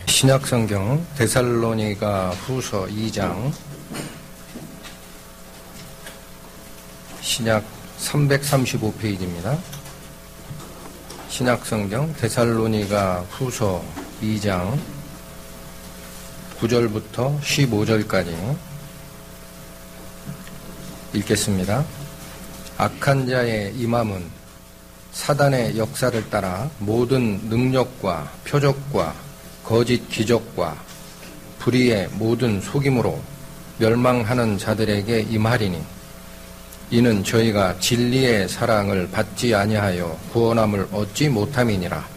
신약성경 데살로니가 후서 2장 신약 335페이지입니다. 신약성경 데살로니가 후서 2장 9절부터 15절까지 읽겠습니다. 악한 자의 임함은 사단의 역사를 따라 모든 능력과 표적과 거짓 기적과 불의의 모든 속임으로 멸망하는 자들에게 임하리니 이는 저희가 진리의 사랑을 받지 아니하여 구원함을 얻지 못함이니라.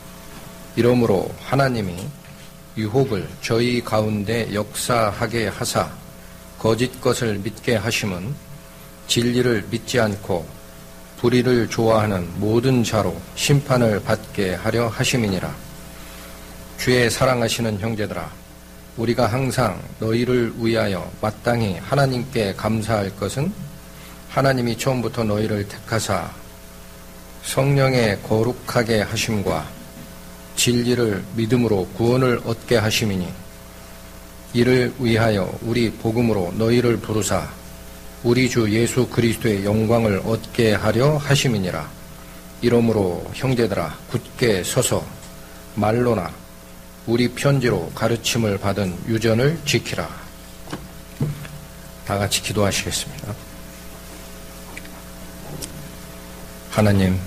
이러므로 하나님이 유혹을 저희 가운데 역사하게 하사 거짓 것을 믿게 하심은 진리를 믿지 않고 불의를 좋아하는 모든 자로 심판을 받게 하려 하심이니라. 주의 사랑하시는 형제들아, 우리가 항상 너희를 위하여 마땅히 하나님께 감사할 것은 하나님이 처음부터 너희를 택하사 성령의 거룩하게 하심과 진리를 믿음으로 구원을 얻게 하심이니 이를 위하여 우리 복음으로 너희를 부르사 우리 주 예수 그리스도의 영광을 얻게 하려 하심이니라. 이러므로 형제들아, 굳게 서서 말로나 우리 편지로 가르침을 받은 유전을 지키라. 다 같이 기도하시겠습니다. 하나님,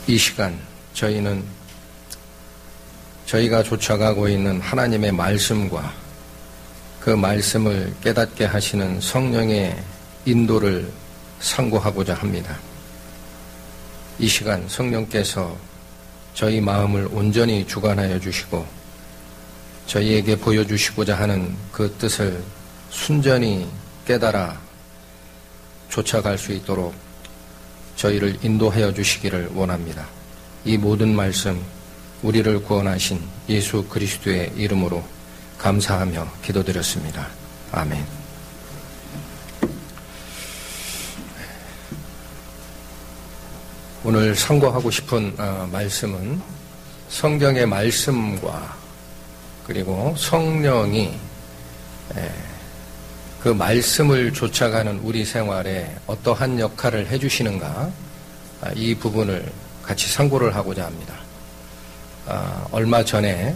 이 시간 저희는 저희가 쫓아가고 있는 하나님의 말씀과 그 말씀을 깨닫게 하시는 성령의 인도를 상고하고자 합니다. 이 시간 성령께서 저희 마음을 온전히 주관하여 주시고 저희에게 보여주시고자 하는 그 뜻을 순전히 깨달아 쫓아갈 수 있도록 저희를 인도하여 주시기를 원합니다. 이 모든 말씀 우리를 구원하신 예수 그리스도의 이름으로 감사하며 기도드렸습니다. 아멘. 오늘 상고하고 싶은 말씀은 성경의 말씀과 그리고 성령이 그 말씀을 쫓아가는 우리 생활에 어떠한 역할을 해주시는가, 이 부분을 같이 상고를 하고자 합니다. 얼마 전에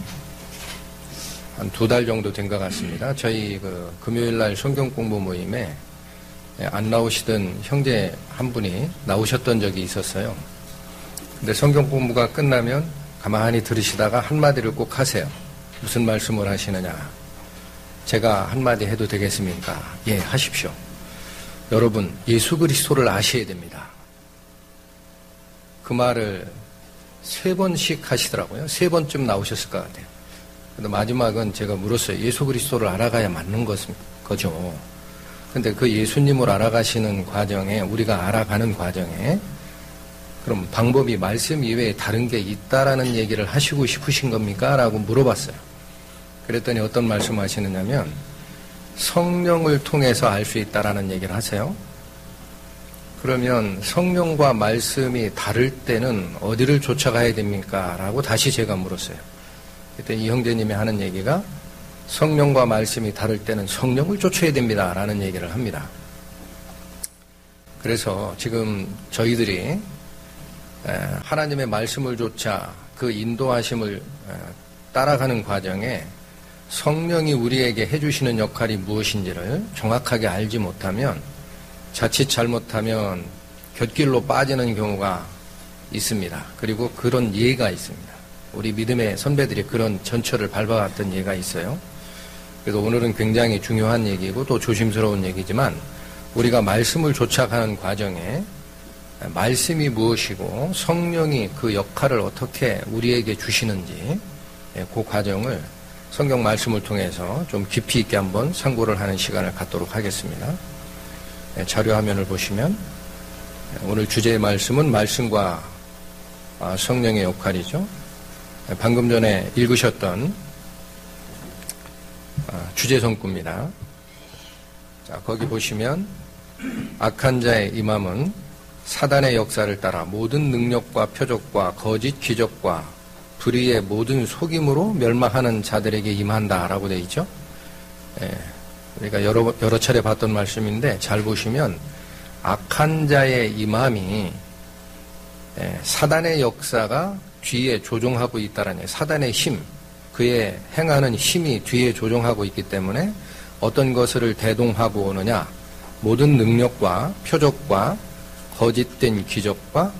한 2달 정도 된 것 같습니다. 저희 금요일날 성경 공부 모임에 안 나오시던 형제 한 분이 나오셨던 적이 있었어요. 근데 성경 공부가 끝나면 가만히 들으시다가 한마디를 꼭 하세요. 무슨 말씀을 하시느냐. 제가 한마디 해도 되겠습니까? 예, 하십시오. 여러분, 예수 그리스도를 아셔야 됩니다. 그 말을 3번씩 하시더라고요. 3번쯤 나오셨을 것 같아요. 근데 마지막은 제가 물었어요. 예수 그리스도를 알아가야 맞는 거죠. 근데 그 예수님을 알아가시는 과정에, 우리가 알아가는 과정에 그럼 방법이 말씀 이외에 다른 게 있다라는 얘기를 하시고 싶으신 겁니까? 라고 물어봤어요. 그랬더니 어떤 말씀 하시느냐면 성령을 통해서 알 수 있다라는 얘기를 하세요. 그러면 성령과 말씀이 다를 때는 어디를 쫓아가야 됩니까? 라고 다시 제가 물었어요. 그때 이 형제님이 하는 얘기가 성령과 말씀이 다를 때는 성령을 쫓아야 됩니다. 라는 얘기를 합니다. 그래서 지금 저희들이 하나님의 말씀을 쫓아 그 인도하심을 따라가는 과정에 성령이 우리에게 해주시는 역할이 무엇인지를 정확하게 알지 못하면 자칫 잘못하면 곁길로 빠지는 경우가 있습니다. 그리고 그런 예가 있습니다. 우리 믿음의 선배들이 그런 전철을 밟아왔던 예가 있어요. 그래서 오늘은 굉장히 중요한 얘기고 또 조심스러운 얘기지만 우리가 말씀을 쫓아가는 과정에 말씀이 무엇이고 성령이 그 역할을 어떻게 우리에게 주시는지 그 과정을 성경 말씀을 통해서 좀 깊이 있게 한번 상고를 하는 시간을 갖도록 하겠습니다. 자료 화면을 보시면 오늘 주제의 말씀은 말씀과 성령의 역할이죠. 방금 전에 읽으셨던 주제 성구입니다. 자, 거기 보시면 악한 자의 임함은 사단의 역사를 따라 모든 능력과 표적과 거짓 기적과 불의의 모든 속임으로 멸망하는 자들에게 임한다라고 되어 있죠. 그러니까 여러 차례 봤던 말씀인데 잘 보시면 악한 자의 임함이 사단의 역사가 뒤에 조종하고 있다라는 얘기예요. 사단의 힘, 그의 행하는 힘이 뒤에 조종하고 있기 때문에 어떤 것을 대동하고 오느냐, 모든 능력과 표적과 거짓된 기적과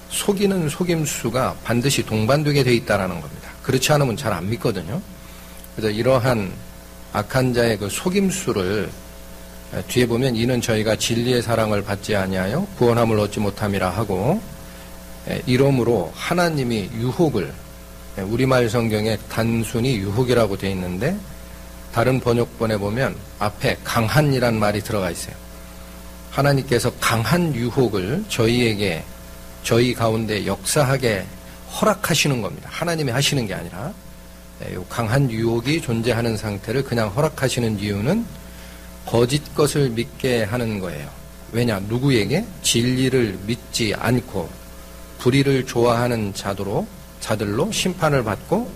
속이는 속임수가 반드시 동반되게 되어 있다는 겁니다. 그렇지 않으면 잘 안 믿거든요. 그래서 이러한 악한 자의 그 속임수를 뒤에 보면 이는 저희가 진리의 사랑을 받지 아니하여 구원함을 얻지 못함이라 하고, 이러므로 하나님이 유혹을, 우리말 성경에 단순히 유혹이라고 되어 있는데 다른 번역본에 보면 앞에 강한이란 말이 들어가 있어요. 하나님께서 강한 유혹을 저희 가운데 역사하게 허락하시는 겁니다. 하나님이 하시는 게 아니라 강한 유혹이 존재하는 상태를 그냥 허락하시는 이유는 거짓 것을 믿게 하는 거예요. 왜냐? 누구에게? 진리를 믿지 않고 불의를 좋아하는 자들로 심판을 받고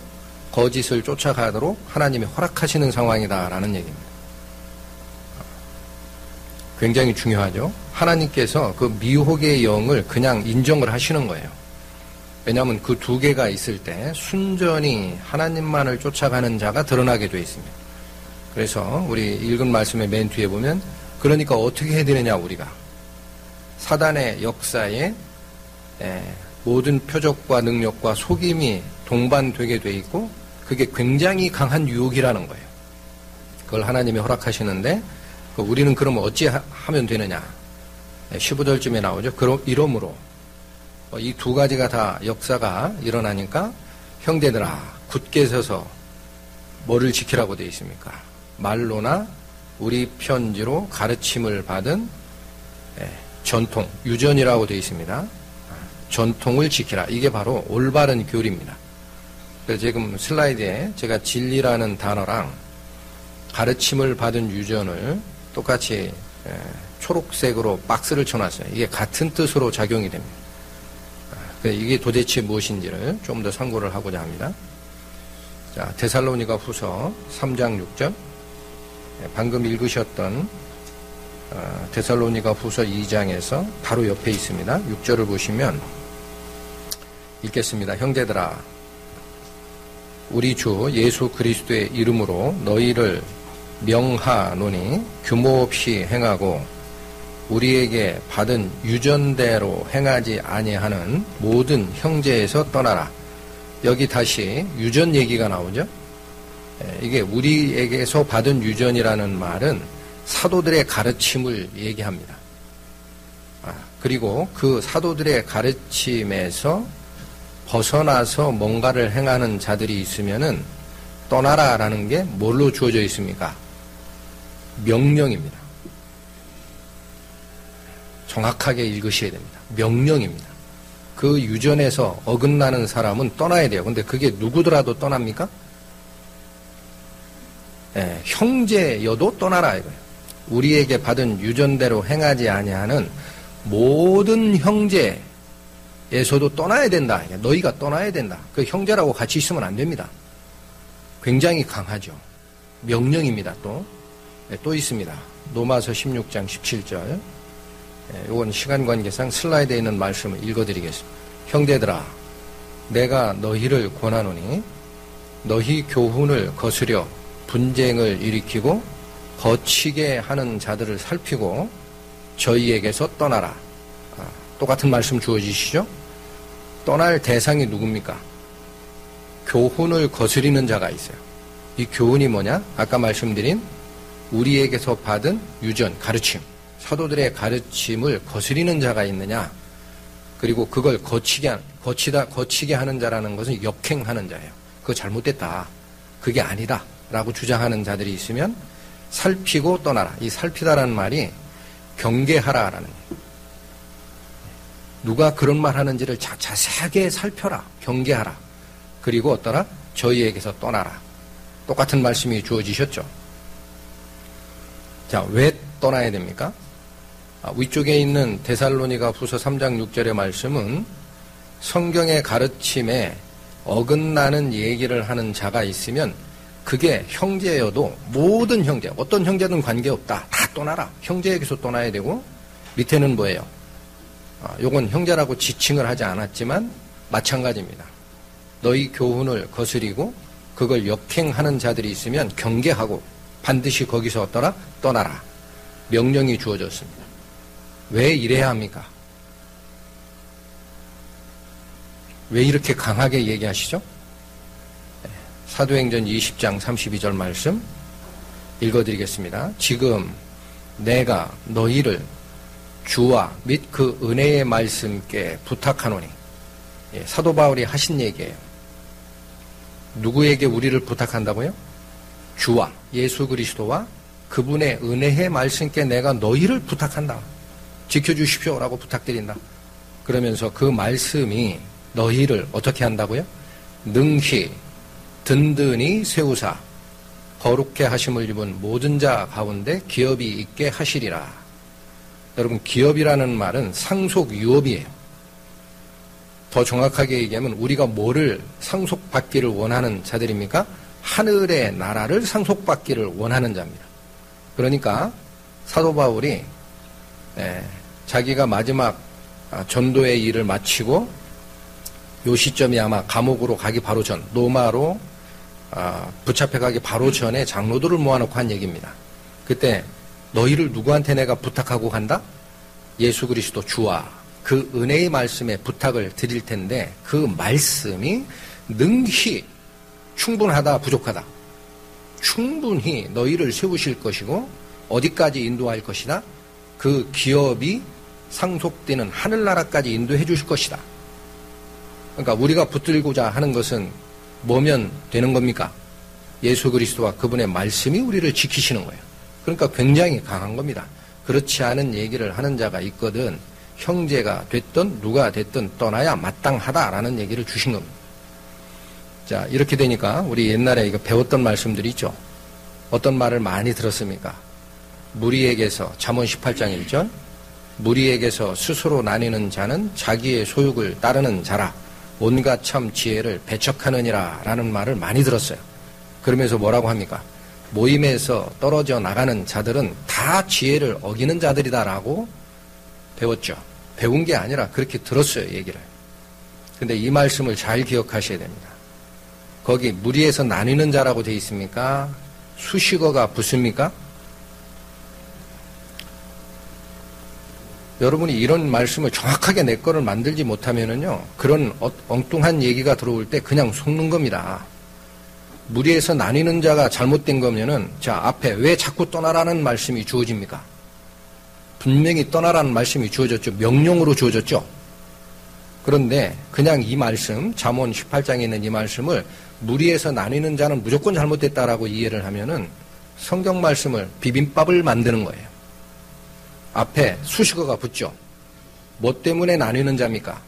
거짓을 쫓아가도록 하나님이 허락하시는 상황이다라는 얘기입니다. 굉장히 중요하죠. 하나님께서 그 미혹의 영을 그냥 인정을 하시는 거예요. 왜냐하면 그 두 개가 있을 때 순전히 하나님만을 쫓아가는 자가 드러나게 되어 있습니다. 그래서 우리 읽은 말씀의 맨 뒤에 보면 그러니까 어떻게 해야 되느냐, 우리가 사단의 역사에 모든 표적과 능력과 속임이 동반되게 돼 있고 그게 굉장히 강한 유혹이라는 거예요. 그걸 하나님이 허락하시는데 우리는 그러면 어찌 하면 되느냐. 15절쯤에 나오죠. 이러므로 이 두 가지가 다 역사가 일어나니까 형제들아 굳게 서서 뭐를 지키라고 되어 있습니까? 말로나 우리 편지로 가르침을 받은 전통, 유전이라고 되어 있습니다. 전통을 지키라. 이게 바로 올바른 교리입니다. 그래서 지금 슬라이드에 제가 진리라는 단어랑 가르침을 받은 유전을 똑같이 초록색으로 박스를 쳐놨어요. 이게 같은 뜻으로 작용이 됩니다. 이게 도대체 무엇인지를 좀 더 상고를 하고자 합니다. 자, 데살로니가 후서 3장 6절. 방금 읽으셨던 데살로니가 후서 2장에서 바로 옆에 있습니다. 6절을 보시면 읽겠습니다. 형제들아, 우리 주 예수 그리스도의 이름으로 너희를 명하노니 규모 없이 행하고 우리에게 받은 유전대로 행하지 아니하는 모든 형제에서 떠나라. 여기 다시 유전 얘기가 나오죠. 이게 우리에게서 받은 유전이라는 말은 사도들의 가르침을 얘기합니다. 그리고 그 사도들의 가르침에서 벗어나서 뭔가를 행하는 자들이 있으면은 떠나라라는 게 뭘로 주어져 있습니까? 명령입니다. 정확하게 읽으셔야 됩니다. 명령입니다. 그 유전에서 어긋나는 사람은 떠나야 돼요. 근데 그게 누구더라도 떠납니까? 형제여도 떠나라 이거예요. 우리에게 받은 유전대로 행하지 아니하는 모든 형제에서도 떠나야 된다. 너희가 떠나야 된다. 그 형제라고 같이 있으면 안 됩니다. 굉장히 강하죠. 명령입니다. 또 있습니다. 로마서 16장 17절. 이건 시간 관계상 슬라이드에 있는 말씀을 읽어드리겠습니다. 형제들아, 내가 너희를 권하노니 너희 교훈을 거스려 분쟁을 일으키고 거치게 하는 자들을 살피고 저희에게서 떠나라. 똑같은 말씀 주어지시죠? 떠날 대상이 누굽니까? 교훈을 거스리는 자가 있어요. 이 교훈이 뭐냐? 아까 말씀드린 우리에게서 받은 유전, 가르침, 사도들의 가르침을 거스리는 자가 있느냐? 그리고 그걸 거치게 하는 자라는 것은 역행하는 자예요. 그거 잘못됐다. 그게 아니다. 라고 주장하는 자들이 있으면 살피고 떠나라. 이 살피다라는 말이 경계하라라는 거예요. 누가 그런 말 하는지를 자세하게 살펴라. 경계하라. 그리고 어떠라? 저희에게서 떠나라. 똑같은 말씀이 주어지셨죠. 자, 왜 떠나야 됩니까? 위쪽에 있는 데살로니가 후서 3장 6절의 말씀은 성경의 가르침에 어긋나는 얘기를 하는 자가 있으면 그게 형제여도 모든 형제, 어떤 형제든 관계없다. 다 떠나라. 형제에게서 떠나야 되고 밑에는 뭐예요? 요건 형제라고 지칭을 하지 않았지만 마찬가지입니다. 너희 교훈을 거스리고 그걸 역행하는 자들이 있으면 경계하고 반드시 거기서 떠나라. 명령이 주어졌습니다. 왜 이래야 합니까? 왜 이렇게 강하게 얘기하시죠? 사도행전 20장 32절 말씀 읽어드리겠습니다. 지금 내가 너희를 주와 및 그 은혜의 말씀께 부탁하노니, 사도 바울이 하신 얘기예요. 누구에게 우리를 부탁한다고요? 주와 예수 그리스도와 그분의 은혜의 말씀께 내가 너희를 부탁한다. 지켜주십시오라고 부탁드린다. 그러면서 그 말씀이 너희를 어떻게 한다고요? 능히 든든히 세우사 거룩해 하심을 입은 모든 자 가운데 기업이 있게 하시리라. 여러분, 기업이라는 말은 상속 유업이에요. 더 정확하게 얘기하면 우리가 뭐를 상속받기를 원하는 자들입니까? 하늘의 나라를 상속받기를 원하는 자입니다. 그러니까 사도 바울이 자기가 마지막 전도의 일을 마치고 요 시점이 아마 감옥으로 가기 바로 전, 로마로 붙잡혀 가기 바로 전에 장로들을 모아놓고 한 얘기입니다. 그때 너희를 누구한테 내가 부탁하고 간다? 예수 그리스도 주와 그 은혜의 말씀에 부탁을 드릴 텐데 그 말씀이 능히 충분하다 부족하다. 충분히 너희를 세우실 것이고 어디까지 인도할 것이다? 그 기업이 상속되는 하늘나라까지 인도해 주실 것이다. 그러니까 우리가 붙들고자 하는 것은 뭐면 되는 겁니까? 예수 그리스도와 그분의 말씀이 우리를 지키시는 거예요. 그러니까 굉장히 강한 겁니다. 그렇지 않은 얘기를 하는 자가 있거든 형제가 됐든 누가 됐든 떠나야 마땅하다라는 얘기를 주신 겁니다. 자, 이렇게 되니까 우리 옛날에 이거 배웠던 말씀들이 있죠. 어떤 말을 많이 들었습니까? 무리에게서 잠언 18장 1절 무리에게서 스스로 나뉘는 자는 자기의 소욕을 따르는 자라 온갖 참 지혜를 배척하느니라 라는 말을 많이 들었어요. 그러면서 뭐라고 합니까? 모임에서 떨어져 나가는 자들은 다 지혜를 어기는 자들이다라고 배웠죠. 배운 게 아니라 그렇게 들었어요, 얘기를. 근데 이 말씀을 잘 기억하셔야 됩니다. 거기 무리에서 나뉘는 자라고 되어 있습니까? 수식어가 붙습니까? 여러분이 이런 말씀을 정확하게 내 거를 만들지 못하면은요, 그런 엉뚱한 얘기가 들어올 때 그냥 속는 겁니다. 무리에서 나뉘는 자가 잘못된 거면은, 자, 앞에 왜 자꾸 떠나라는 말씀이 주어집니까? 분명히 떠나라는 말씀이 주어졌죠. 명령으로 주어졌죠. 그런데 그냥 이 말씀, 잠언 18장에 있는 이 말씀을 무리에서 나뉘는 자는 무조건 잘못됐다라고 이해를 하면은 성경 말씀을 비빔밥을 만드는 거예요. 앞에 수식어가 붙죠. 뭐 때문에 나뉘는 자입니까?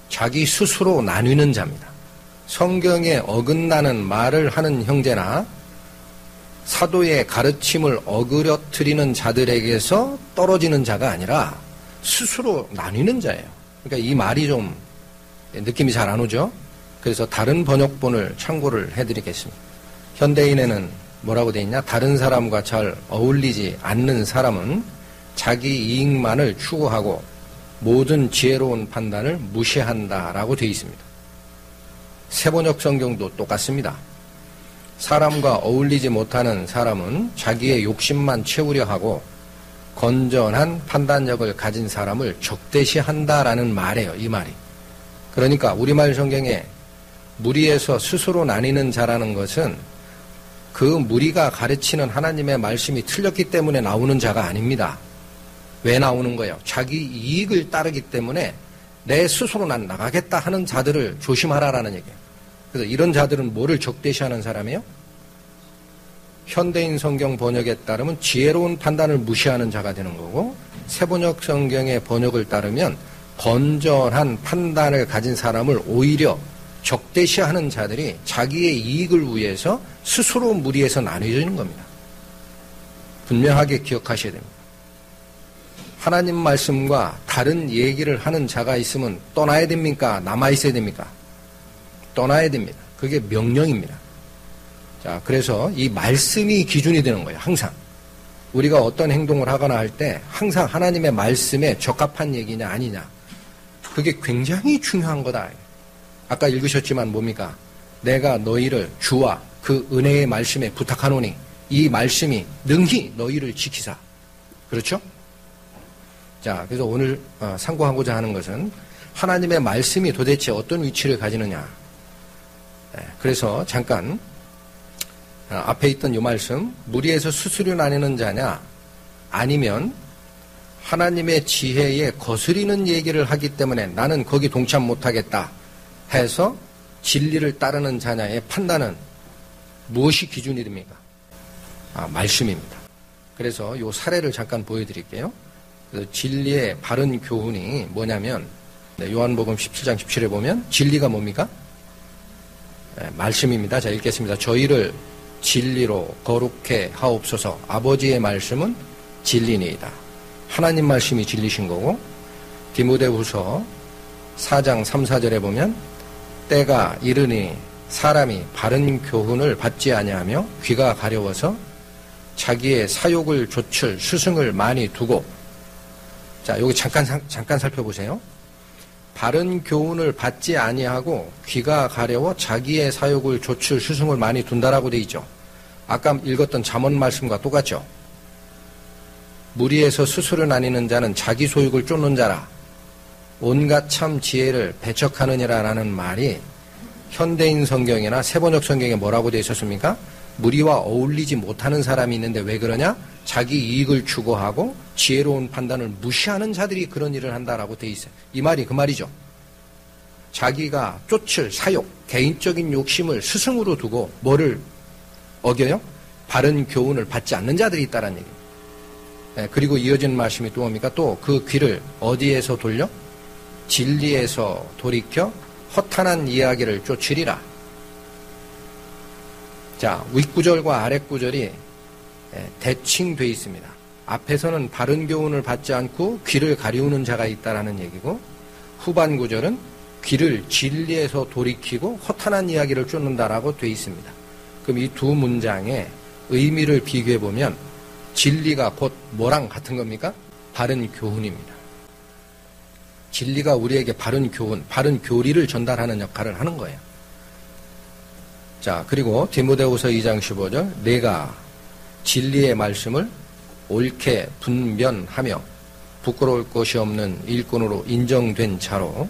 자기 스스로 나뉘는 자입니다. 성경에 어긋나는 말을 하는 형제나 사도의 가르침을 어그러뜨리는 자들에게서 떨어지는 자가 아니라 스스로 나뉘는 자예요. 그러니까 이 말이 좀 느낌이 잘 안 오죠? 그래서 다른 번역본을 참고를 해드리겠습니다. 현대인에는 뭐라고 되어 있냐? 다른 사람과 잘 어울리지 않는 사람은 자기 이익만을 추구하고 모든 지혜로운 판단을 무시한다라고 되어 있습니다. 새번역 성경도 똑같습니다. 사람과 어울리지 못하는 사람은 자기의 욕심만 채우려 하고 건전한 판단력을 가진 사람을 적대시한다라는 말이에요. 이 말이. 그러니까 우리말 성경에 무리에서 스스로 나뉘는 자라는 것은 그 무리가 가르치는 하나님의 말씀이 틀렸기 때문에 나오는 자가 아닙니다. 왜 나오는 거예요? 자기 이익을 따르기 때문에 내 스스로 난 나가겠다 하는 자들을 조심하라라는 얘기예요. 그래서 이런 자들은 뭐를 적대시하는 사람이에요? 현대인 성경 번역에 따르면 지혜로운 판단을 무시하는 자가 되는 거고, 새번역 성경의 번역을 따르면 건전한 판단을 가진 사람을 오히려 적대시하는 자들이 자기의 이익을 위해서 스스로 무리해서 나뉘어지는 겁니다. 분명하게 기억하셔야 됩니다. 하나님 말씀과 다른 얘기를 하는 자가 있으면 떠나야 됩니까? 남아있어야 됩니까? 떠나야 됩니다. 그게 명령입니다. 자, 그래서 이 말씀이 기준이 되는 거예요. 항상. 우리가 어떤 행동을 하거나 할 때 항상 하나님의 말씀에 적합한 얘기냐 아니냐. 그게 굉장히 중요한 거다. 아까 읽으셨지만 뭡니까? 내가 너희를 주와 그 은혜의 말씀에 부탁하노니 이 말씀이 능히 너희를 지키사. 그렇죠? 자, 그래서 오늘 상고하고자 하는 것은 하나님의 말씀이 도대체 어떤 위치를 가지느냐. 그래서 잠깐 앞에 있던 이 말씀, 무리에서 수수료 나뉘는 자냐 아니면 하나님의 지혜에 거스리는 얘기를 하기 때문에 나는 거기 동참 못하겠다 해서 진리를 따르는 자냐의 판단은 무엇이 기준이 됩니까? 말씀입니다. 그래서 이 사례를 잠깐 보여드릴게요. 진리의 바른 교훈이 뭐냐면 요한복음 17장 17에 보면 진리가 뭡니까? 말씀입니다. 자, 읽겠습니다. 저희를 진리로 거룩해 하옵소서. 아버지의 말씀은 진리니이다. 하나님 말씀이 진리신 거고, 디모데후서 4장 3, 4절에 보면 때가 이르니 사람이 바른 교훈을 받지 아니하며 귀가 가려워서 자기의 사욕을 좇을 스승을 많이 두고. 자, 여기 잠깐 살펴보세요. 바른 교훈을 받지 아니하고 귀가 가려워 자기의 사욕을 좇을 스승을 많이 둔다라고 돼 있죠. 아까 읽었던 잠언 말씀과 똑같죠. 무리에서 스스로 나뉘는 자는 자기 소욕을 쫓는 자라. 온갖 참 지혜를 배척하느니라라는 말이 현대인 성경이나 세번역 성경에 뭐라고 돼 있었습니까? 무리와 어울리지 못하는 사람이 있는데 왜 그러냐? 자기 이익을 추구하고 지혜로운 판단을 무시하는 자들이 그런 일을 한다라고 돼 있어요. 이 말이 그 말이죠. 자기가 쫓을 사욕, 개인적인 욕심을 스승으로 두고 뭐를 어겨요? 바른 교훈을 받지 않는 자들이 있다는 얘기입니다. 그리고 이어진 말씀이 또 뭡니까? 또 그 귀를 어디에서 돌려? 진리에서 돌이켜 허탄한 이야기를 쫓으리라. 자, 윗구절과 아랫구절이 대칭되어 있습니다. 앞에서는 바른 교훈을 받지 않고 귀를 가리우는 자가 있다라는 얘기고, 후반 구절은 귀를 진리에서 돌이키고 허탄한 이야기를 쫓는다라고 되어 있습니다. 그럼 이 두 문장의 의미를 비교해 보면 진리가 곧 뭐랑 같은 겁니까? 바른 교훈입니다. 진리가 우리에게 바른 교훈, 바른 교리를 전달하는 역할을 하는 거예요. 자, 그리고 디모데후서 2장 15절, 내가 진리의 말씀을 옳게 분변하며 부끄러울 것이 없는 일꾼으로 인정된 자로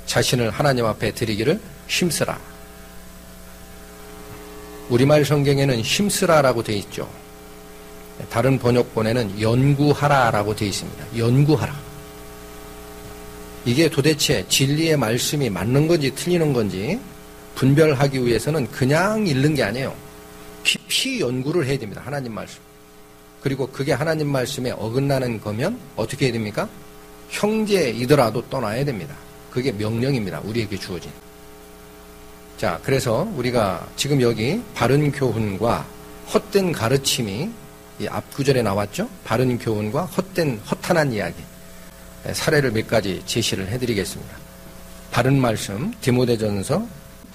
자신을 하나님 앞에 드리기를 힘쓰라. 우리말 성경에는 힘쓰라라고 되어 있죠. 다른 번역본에는 연구하라라고 되어 있습니다. 연구하라. 이게 도대체 진리의 말씀이 맞는 건지 틀리는 건지 분별하기 위해서는 그냥 읽는 게 아니에요. 깊이 연구를 해야 됩니다. 하나님 말씀. 그리고 그게 하나님 말씀에 어긋나는 거면 어떻게 해야 됩니까? 형제이더라도 떠나야 됩니다. 그게 명령입니다. 우리에게 주어진. 자, 그래서 우리가 지금 여기 바른 교훈과 헛된 가르침이 이 앞구절에 나왔죠? 바른 교훈과 허탄한 이야기. 사례를 몇 가지 제시를 해드리겠습니다. 바른 말씀, 디모데전서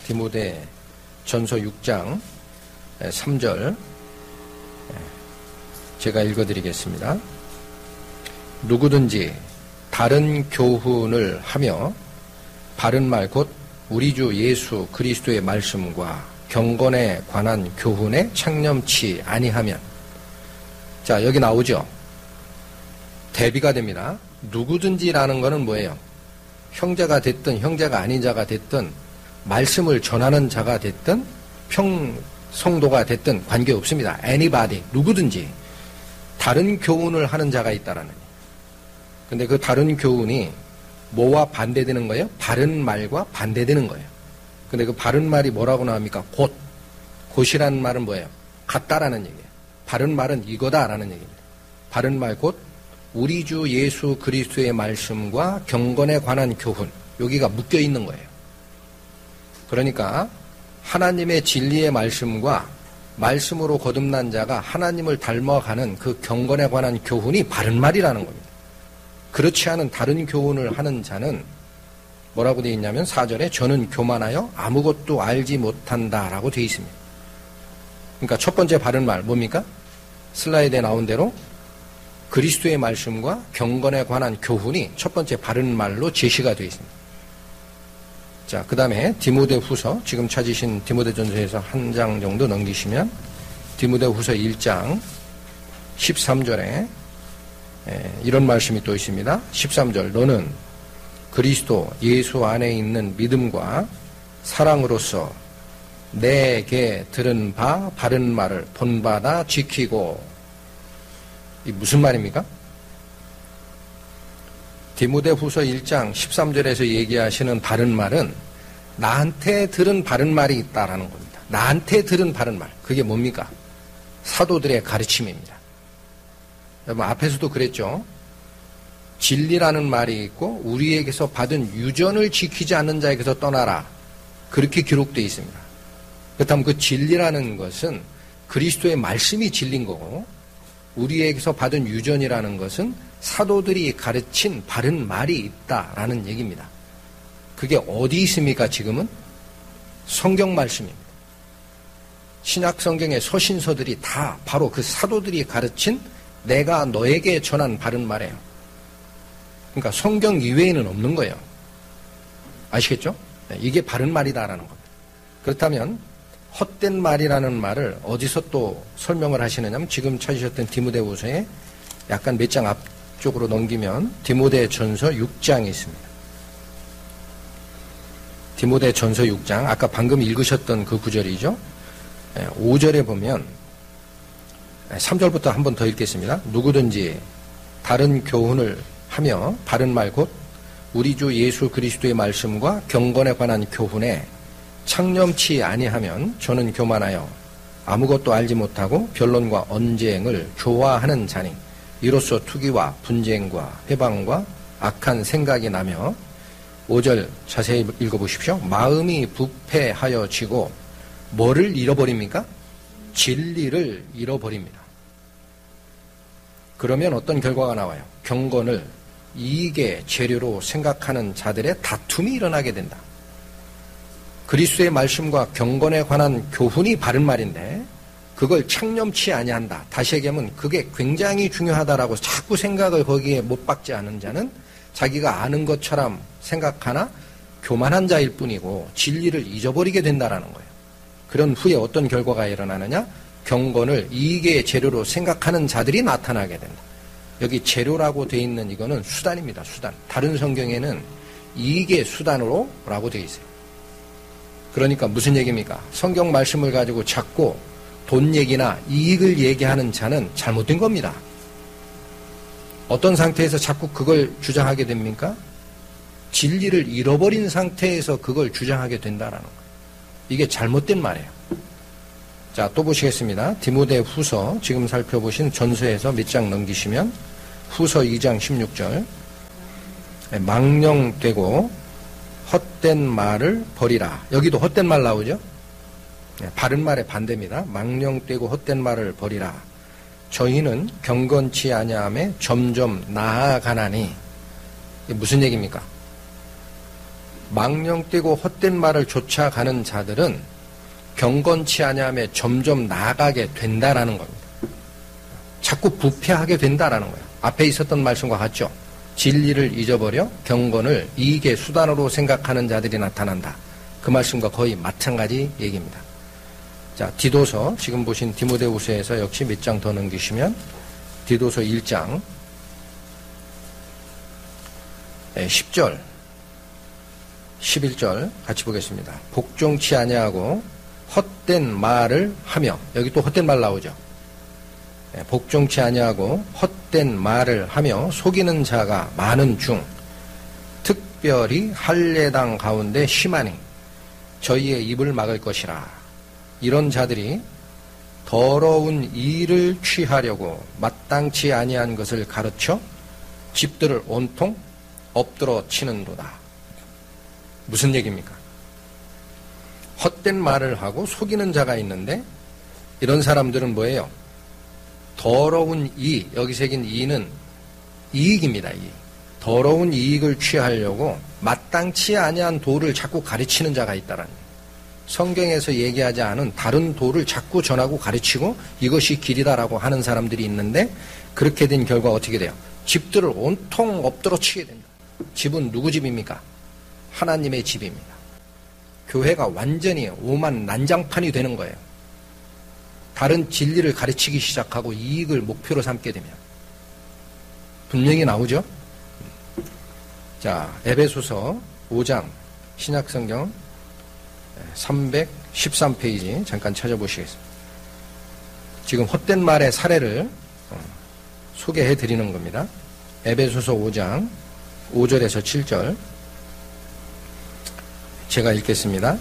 6장 3절 제가 읽어드리겠습니다. 누구든지 다른 교훈을 하며 바른 말 곧 우리 주 예수 그리스도의 말씀과 경건에 관한 교훈에 창념치 아니하면, 자, 여기 나오죠. 대비가 됩니다. 누구든지라는 거는 뭐예요? 형제가 됐든 형제가 아닌 자가 됐든 말씀을 전하는 자가 됐든 성도가 됐든 관계없습니다. anybody, 누구든지 다른 교훈을 하는 자가 있다라는 거예요. 근데 그 다른 교훈이 뭐와 반대되는 거예요? 바른 말과 반대되는 거예요. 근데 그 바른 말이 뭐라고 나옵니까? 곧이라는 말은 뭐예요? 같다라는 얘기예요. 바른 말은 이거다라는 얘기입니다. 바른 말 곧 우리 주 예수 그리스도의 말씀과 경건에 관한 교훈, 여기가 묶여 있는 거예요. 그러니까 하나님의 진리의 말씀과 말씀으로 거듭난 자가 하나님을 닮아가는 그 경건에 관한 교훈이 바른 말이라는 겁니다. 그렇지 않은 다른 교훈을 하는 자는 뭐라고 되어 있냐면 4절에 저는 교만하여 아무것도 알지 못한다라고 되어 있습니다. 그러니까 첫 번째 바른 말 뭡니까? 슬라이드에 나온 대로 그리스도의 말씀과 경건에 관한 교훈이 첫 번째 바른 말로 제시가 되어 있습니다. 자, 그 다음에 디모데후서, 지금 찾으신 디모데전서에서 한 장 정도 넘기시면 디모데후서 1장 13절에 이런 말씀이 또 있습니다. 13절 너는 그리스도 예수 안에 있는 믿음과 사랑으로서 내게 들은 바 바른 말을 본받아 지키고. 이 무슨 말입니까? 디모데후서 1장 13절에서 얘기하시는 바른 말은 나한테 들은 바른 말이 있다라는 겁니다. 나한테 들은 바른 말. 그게 뭡니까? 사도들의 가르침입니다. 여러분 앞에서도 그랬죠. 진리라는 말이 있고 우리에게서 받은 유전을 지키지 않는 자에게서 떠나라. 그렇게 기록되어 있습니다. 그렇다면 그 진리라는 것은 그리스도의 말씀이 진리인 거고 우리에게서 받은 유전이라는 것은 사도들이 가르친 바른 말이 있다라는 얘기입니다. 그게 어디 있습니까? 지금은 성경 말씀입니다. 신약 성경의 서신서들이 다 바로 그 사도들이 가르친 내가 너에게 전한 바른 말이에요. 그러니까 성경 이외에는 없는 거예요. 아시겠죠? 이게 바른 말이다라는 겁니다. 그렇다면 헛된 말이라는 말을 어디서 또 설명을 하시느냐면 지금 찾으셨던 디모데후서에 약간 몇 장 앞쪽으로 넘기면 디모데전서 6장이 있습니다. 디모데전서 6장 아까 방금 읽으셨던 그 구절이죠. 5절에 보면 3절부터 한 번 더 읽겠습니다. 누구든지 다른 교훈을 하며 바른 말 곧 우리 주 예수 그리스도의 말씀과 경건에 관한 교훈에 창념치 아니하면 저는 교만하여 아무것도 알지 못하고 변론과 언쟁을 좋아하는 자니 이로써 투기와 분쟁과 회방과 악한 생각이 나며 5절 자세히 읽어보십시오. 마음이 부패하여지고 뭐를 잃어버립니까? 진리를 잃어버립니다. 그러면 어떤 결과가 나와요? 경건을 이익의 재료로 생각하는 자들의 다툼이 일어나게 된다. 그리스도의 말씀과 경건에 관한 교훈이 바른 말인데 그걸 창념치 아니한다. 다시 얘기하면 그게 굉장히 중요하다라고 자꾸 생각을 거기에 못 박지 않은 자는 자기가 아는 것처럼 생각하나 교만한 자일 뿐이고 진리를 잊어버리게 된다라는 거예요. 그런 후에 어떤 결과가 일어나느냐? 경건을 이익의 재료로 생각하는 자들이 나타나게 된다. 여기 재료라고 되어 있는 이거는 수단입니다. 수단. 다른 성경에는 이익의 수단으로 라고 되어 있어요. 그러니까 무슨 얘기입니까? 성경 말씀을 가지고 자꾸 돈 얘기나 이익을 얘기하는 자는 잘못된 겁니다. 어떤 상태에서 자꾸 그걸 주장하게 됩니까? 진리를 잃어버린 상태에서 그걸 주장하게 된다라는 거예요. 이게 잘못된 말이에요. 자, 또 보시겠습니다. 디모데후서 지금 살펴보신 전서에서 몇 장 넘기시면 후서 2장 16절 망령되고 헛된 말을 버리라. 여기도 헛된 말 나오죠? 바른 말의 반대입니다. 망령되고 헛된 말을 버리라. 저희는 경건치 아니함에 점점 나아가나니. 이게 무슨 얘기입니까? 망령되고 헛된 말을 쫓아가는 자들은 경건치 아니함에 점점 나아가게 된다라는 겁니다. 자꾸 부패하게 된다라는 거예요. 앞에 있었던 말씀과 같죠? 진리를 잊어버려 경건을 이익의 수단으로 생각하는 자들이 나타난다. 그 말씀과 거의 마찬가지 얘기입니다. 자, 디도서 지금 보신 디모데후서에서 역시 몇 장 더 넘기시면 디도서 1장 10절 11절 같이 보겠습니다. 복종치 아니하고 헛된 말을 하며 여기 또 헛된 말 나오죠. 복종치 아니하고 헛된 말을 하며 속이는 자가 많은 중 특별히 할례당 가운데 심하니 저희의 입을 막을 것이라. 이런 자들이 더러운 일을 취하려고 마땅치 아니한 것을 가르쳐 집들을 온통 엎드러 치는도다. 무슨 얘기입니까? 헛된 말을 하고 속이는 자가 있는데 이런 사람들은 뭐예요? 더러운 이, 여기 새긴 이는 이익입니다. 이익. 더러운 이익을 취하려고 마땅치 아니한 도를 자꾸 가르치는 자가 있다라는 거예요. 성경에서 얘기하지 않은 다른 도를 자꾸 전하고 가르치고 이것이 길이다라고 하는 사람들이 있는데 그렇게 된 결과 어떻게 돼요? 집들을 온통 엎드러 치게 된다. 집은 누구 집입니까? 하나님의 집입니다. 교회가 완전히 오만 난장판이 되는 거예요. 다른 진리를 가르치기 시작하고 이익을 목표로 삼게 되면 분명히 나오죠? 자, 에베소서 5장 신약성경 313페이지 잠깐 찾아보시겠습니다. 지금 헛된 말의 사례를 소개해 드리는 겁니다. 에베소서 5장 5절에서 7절 제가 읽겠습니다.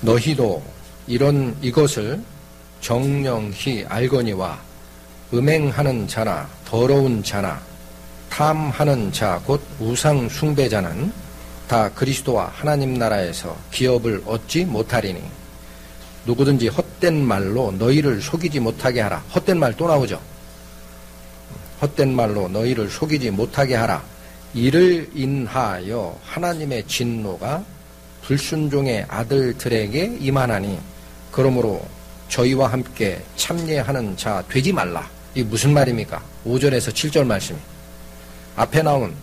너희도 이것을 정령히 알거니와 음행하는 자나 더러운 자나 탐하는 자 곧 우상 숭배자는 다 그리스도와 하나님 나라에서 기업을 얻지 못하리니 누구든지 헛된 말로 너희를 속이지 못하게 하라. 헛된 말 또 나오죠. 헛된 말로 너희를 속이지 못하게 하라. 이를 인하여 하나님의 진노가 불순종의 아들들에게 임하나니 그러므로 저희와 함께 참여하는 자 되지 말라. 이게 무슨 말입니까? 5절에서 7절 말씀이 앞에 나온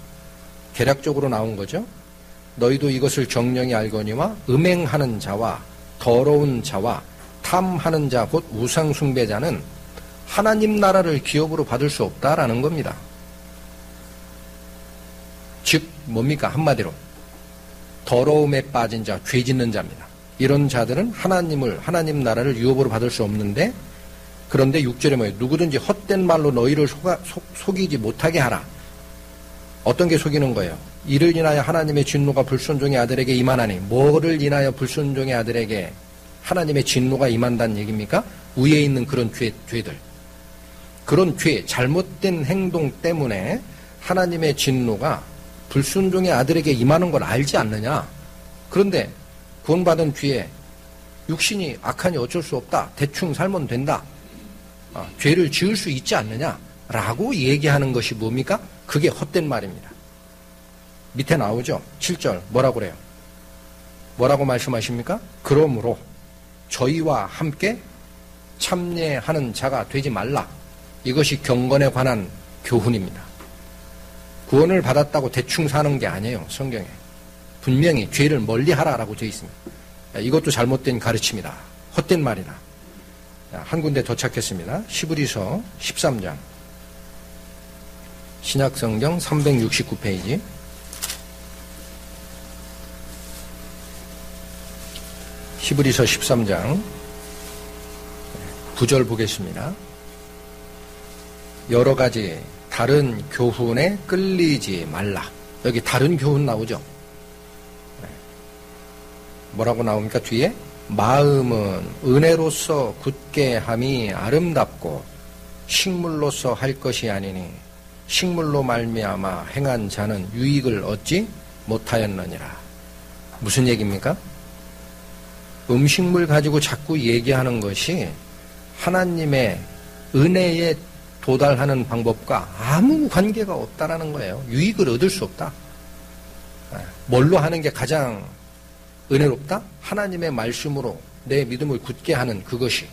개략적으로 나온 거죠. 너희도 이것을 정령히 알거니와 음행하는 자와 더러운 자와 탐하는 자 곧 우상 숭배자는 하나님 나라를 기업으로 받을 수 없다라는 겁니다. 즉 뭡니까? 한마디로 더러움에 빠진 자, 죄 짓는 자입니다. 이런 자들은 하나님 나라를 유업으로 받을 수 없는데 그런데 6절에 뭐예요? 누구든지 헛된 말로 너희를 속이지 못하게 하라. 어떤 게 속이는 거예요? 이를 인하여 하나님의 진노가 불순종의 아들에게 임하나니 뭐를 인하여 불순종의 아들에게 하나님의 진노가 임한다는 얘기입니까? 위에 있는 그런 죄들. 그런 죄, 잘못된 행동 때문에 하나님의 진노가 불순종의 아들에게 임하는 걸 알지 않느냐? 그런데 구원받은 뒤에 육신이 악하니 어쩔 수 없다. 대충 살면 된다. 죄를 지을 수 있지 않느냐? 라고 얘기하는 것이 뭡니까? 그게 헛된 말입니다. 밑에 나오죠? 7절 뭐라고 그래요? 뭐라고 말씀하십니까? 그러므로 저희와 함께 참여하는 자가 되지 말라. 이것이 경건에 관한 교훈입니다. 구원을 받았다고 대충 사는 게 아니에요. 성경에. 분명히 죄를 멀리하라라고 되어 있습니다. 이것도 잘못된 가르침이다. 헛된 말이다. 한 군데 더 찾겠습니다. 히브리서 13장 신약성경 369페이지 히브리서 13장 9절 보겠습니다. 여러 가지 다른 교훈에 끌리지 말라. 여기 다른 교훈 나오죠. 뭐라고 나옵니까? 뒤에 마음은 은혜로서 굳게 함이 아름답고 식물로서 할 것이 아니니 식물로 말미암아 행한 자는 유익을 얻지 못하였느니라. 무슨 얘기입니까? 음식물 가지고 자꾸 얘기하는 것이 하나님의 은혜에 도달하는 방법과 아무 관계가 없다라는 거예요. 유익을 얻을 수 없다. 뭘로 하는 게 가장 은혜롭다? 하나님의 말씀으로 내 믿음을 굳게 하는 그것이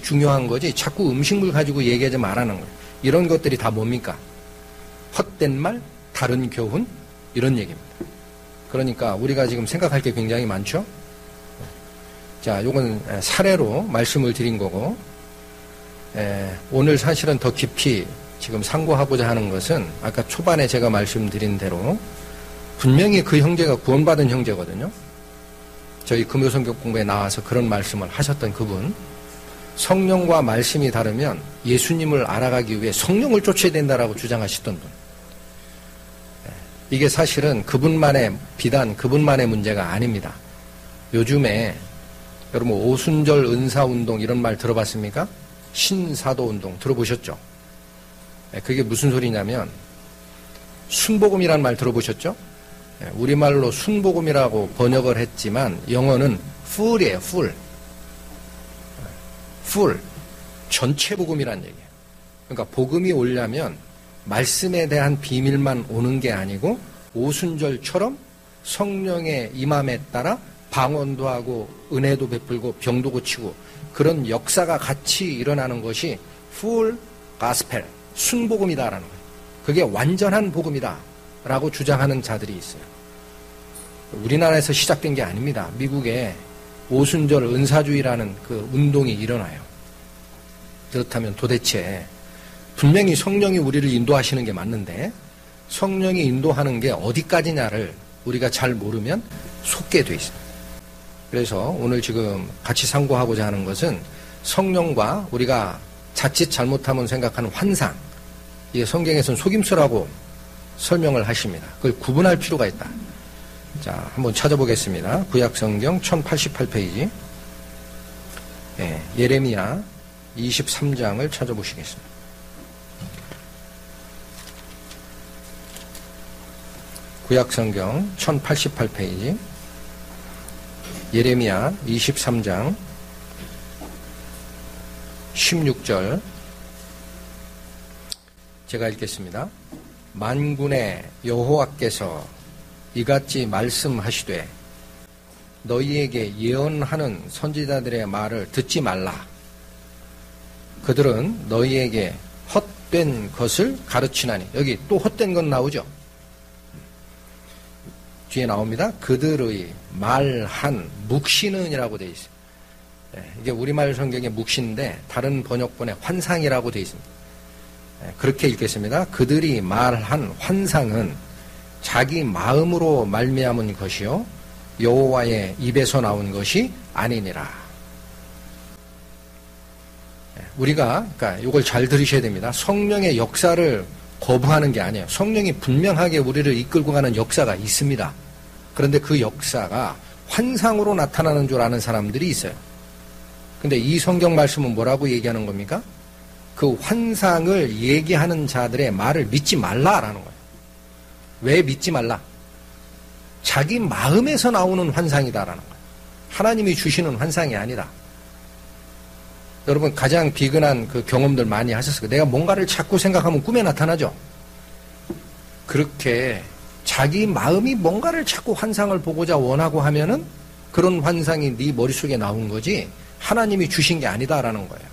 중요한 거지. 자꾸 음식물 가지고 얘기하지 말라는 거예요. 이런 것들이 다 뭡니까? 헛된 말, 다른 교훈, 이런 얘기입니다. 그러니까 우리가 지금 생각할 게 굉장히 많죠? 자, 요건 사례로 말씀을 드린 거고, 오늘 사실은 더 깊이 지금 상고하고자 하는 것은 아까 초반에 제가 말씀드린 대로 분명히 그 형제가 구원받은 형제거든요. 저희 금요성경 공부에 나와서 그런 말씀을 하셨던 그분, 성령과 말씀이 다르면 예수님을 알아가기 위해 성령을 쫓아야 된다라고 주장하시던 분. 이게 사실은 비단 그분만의 문제가 아닙니다. 요즘에 여러분 오순절 은사운동 이런 말 들어봤습니까? 신사도운동 들어보셨죠? 그게 무슨 소리냐면 순복음이라는 말 들어보셨죠? 우리말로 순복음이라고 번역을 했지만 영어는 full이에요. full. 전체 복음이란 얘기예요. 그러니까 복음이 오려면 말씀에 대한 비밀만 오는 게 아니고 오순절처럼 성령의 임함에 따라 방언도 하고 은혜도 베풀고 병도 고치고 그런 역사가 같이 일어나는 것이 full gospel, 순복음이다라는 거예요. 그게 완전한 복음이다라고 주장하는 자들이 있어요. 우리나라에서 시작된 게 아닙니다. 미국에 오순절 은사주의라는 그 운동이 일어나요. 그렇다면 도대체 분명히 성령이 우리를 인도하시는 게 맞는데 성령이 인도하는 게 어디까지냐를 우리가 잘 모르면 속게 돼 있습니다. 그래서 오늘 지금 같이 상고하고자 하는 것은 성령과 우리가 자칫 잘못하면 생각하는 환상, 이게 성경에서는 속임수라고 설명을 하십니다. 그걸 구분할 필요가 있다. 자, 한번 찾아보겠습니다. 구약성경 1088페이지 예레미야 23장을 찾아보시겠습니다. 구약성경 1088페이지 예레미야 23장 16절 제가 읽겠습니다. 만군의 여호와께서 이같이 말씀하시되 너희에게 예언하는 선지자들의 말을 듣지 말라. 그들은 너희에게 헛된 것을 가르치나니. 여기 또 헛된 건 나오죠. 뒤에 나옵니다. 그들의 말한 묵시는이라고 되어 있습니다. 이게 우리말 성경의 묵시인데 다른 번역본에 환상이라고 되어 있습니다. 그렇게 읽겠습니다. 그들이 말한 환상은 자기 마음으로 말미암은 것이요 여호와의 입에서 나온 것이 아니니라. 우리가 그러니까 이걸 잘 들으셔야 됩니다. 성령의 역사를 거부하는 게 아니에요. 성령이 분명하게 우리를 이끌고 가는 역사가 있습니다. 그런데 그 역사가 환상으로 나타나는 줄 아는 사람들이 있어요. 근데 이 성경 말씀은 뭐라고 얘기하는 겁니까? 그 환상을 얘기하는 자들의 말을 믿지 말라라는 거예요. 왜 믿지 말라? 자기 마음에서 나오는 환상이다라는 거예요. 하나님이 주시는 환상이 아니다. 여러분 가장 비근한 그 경험들 많이 하셨을 거예요. 내가 뭔가를 자꾸 생각하면 꿈에 나타나죠. 그렇게 자기 마음이 뭔가를 자꾸 환상을 보고자 원하고 하면은 그런 환상이 네 머릿속에 나온 거지 하나님이 주신 게 아니다라는 거예요.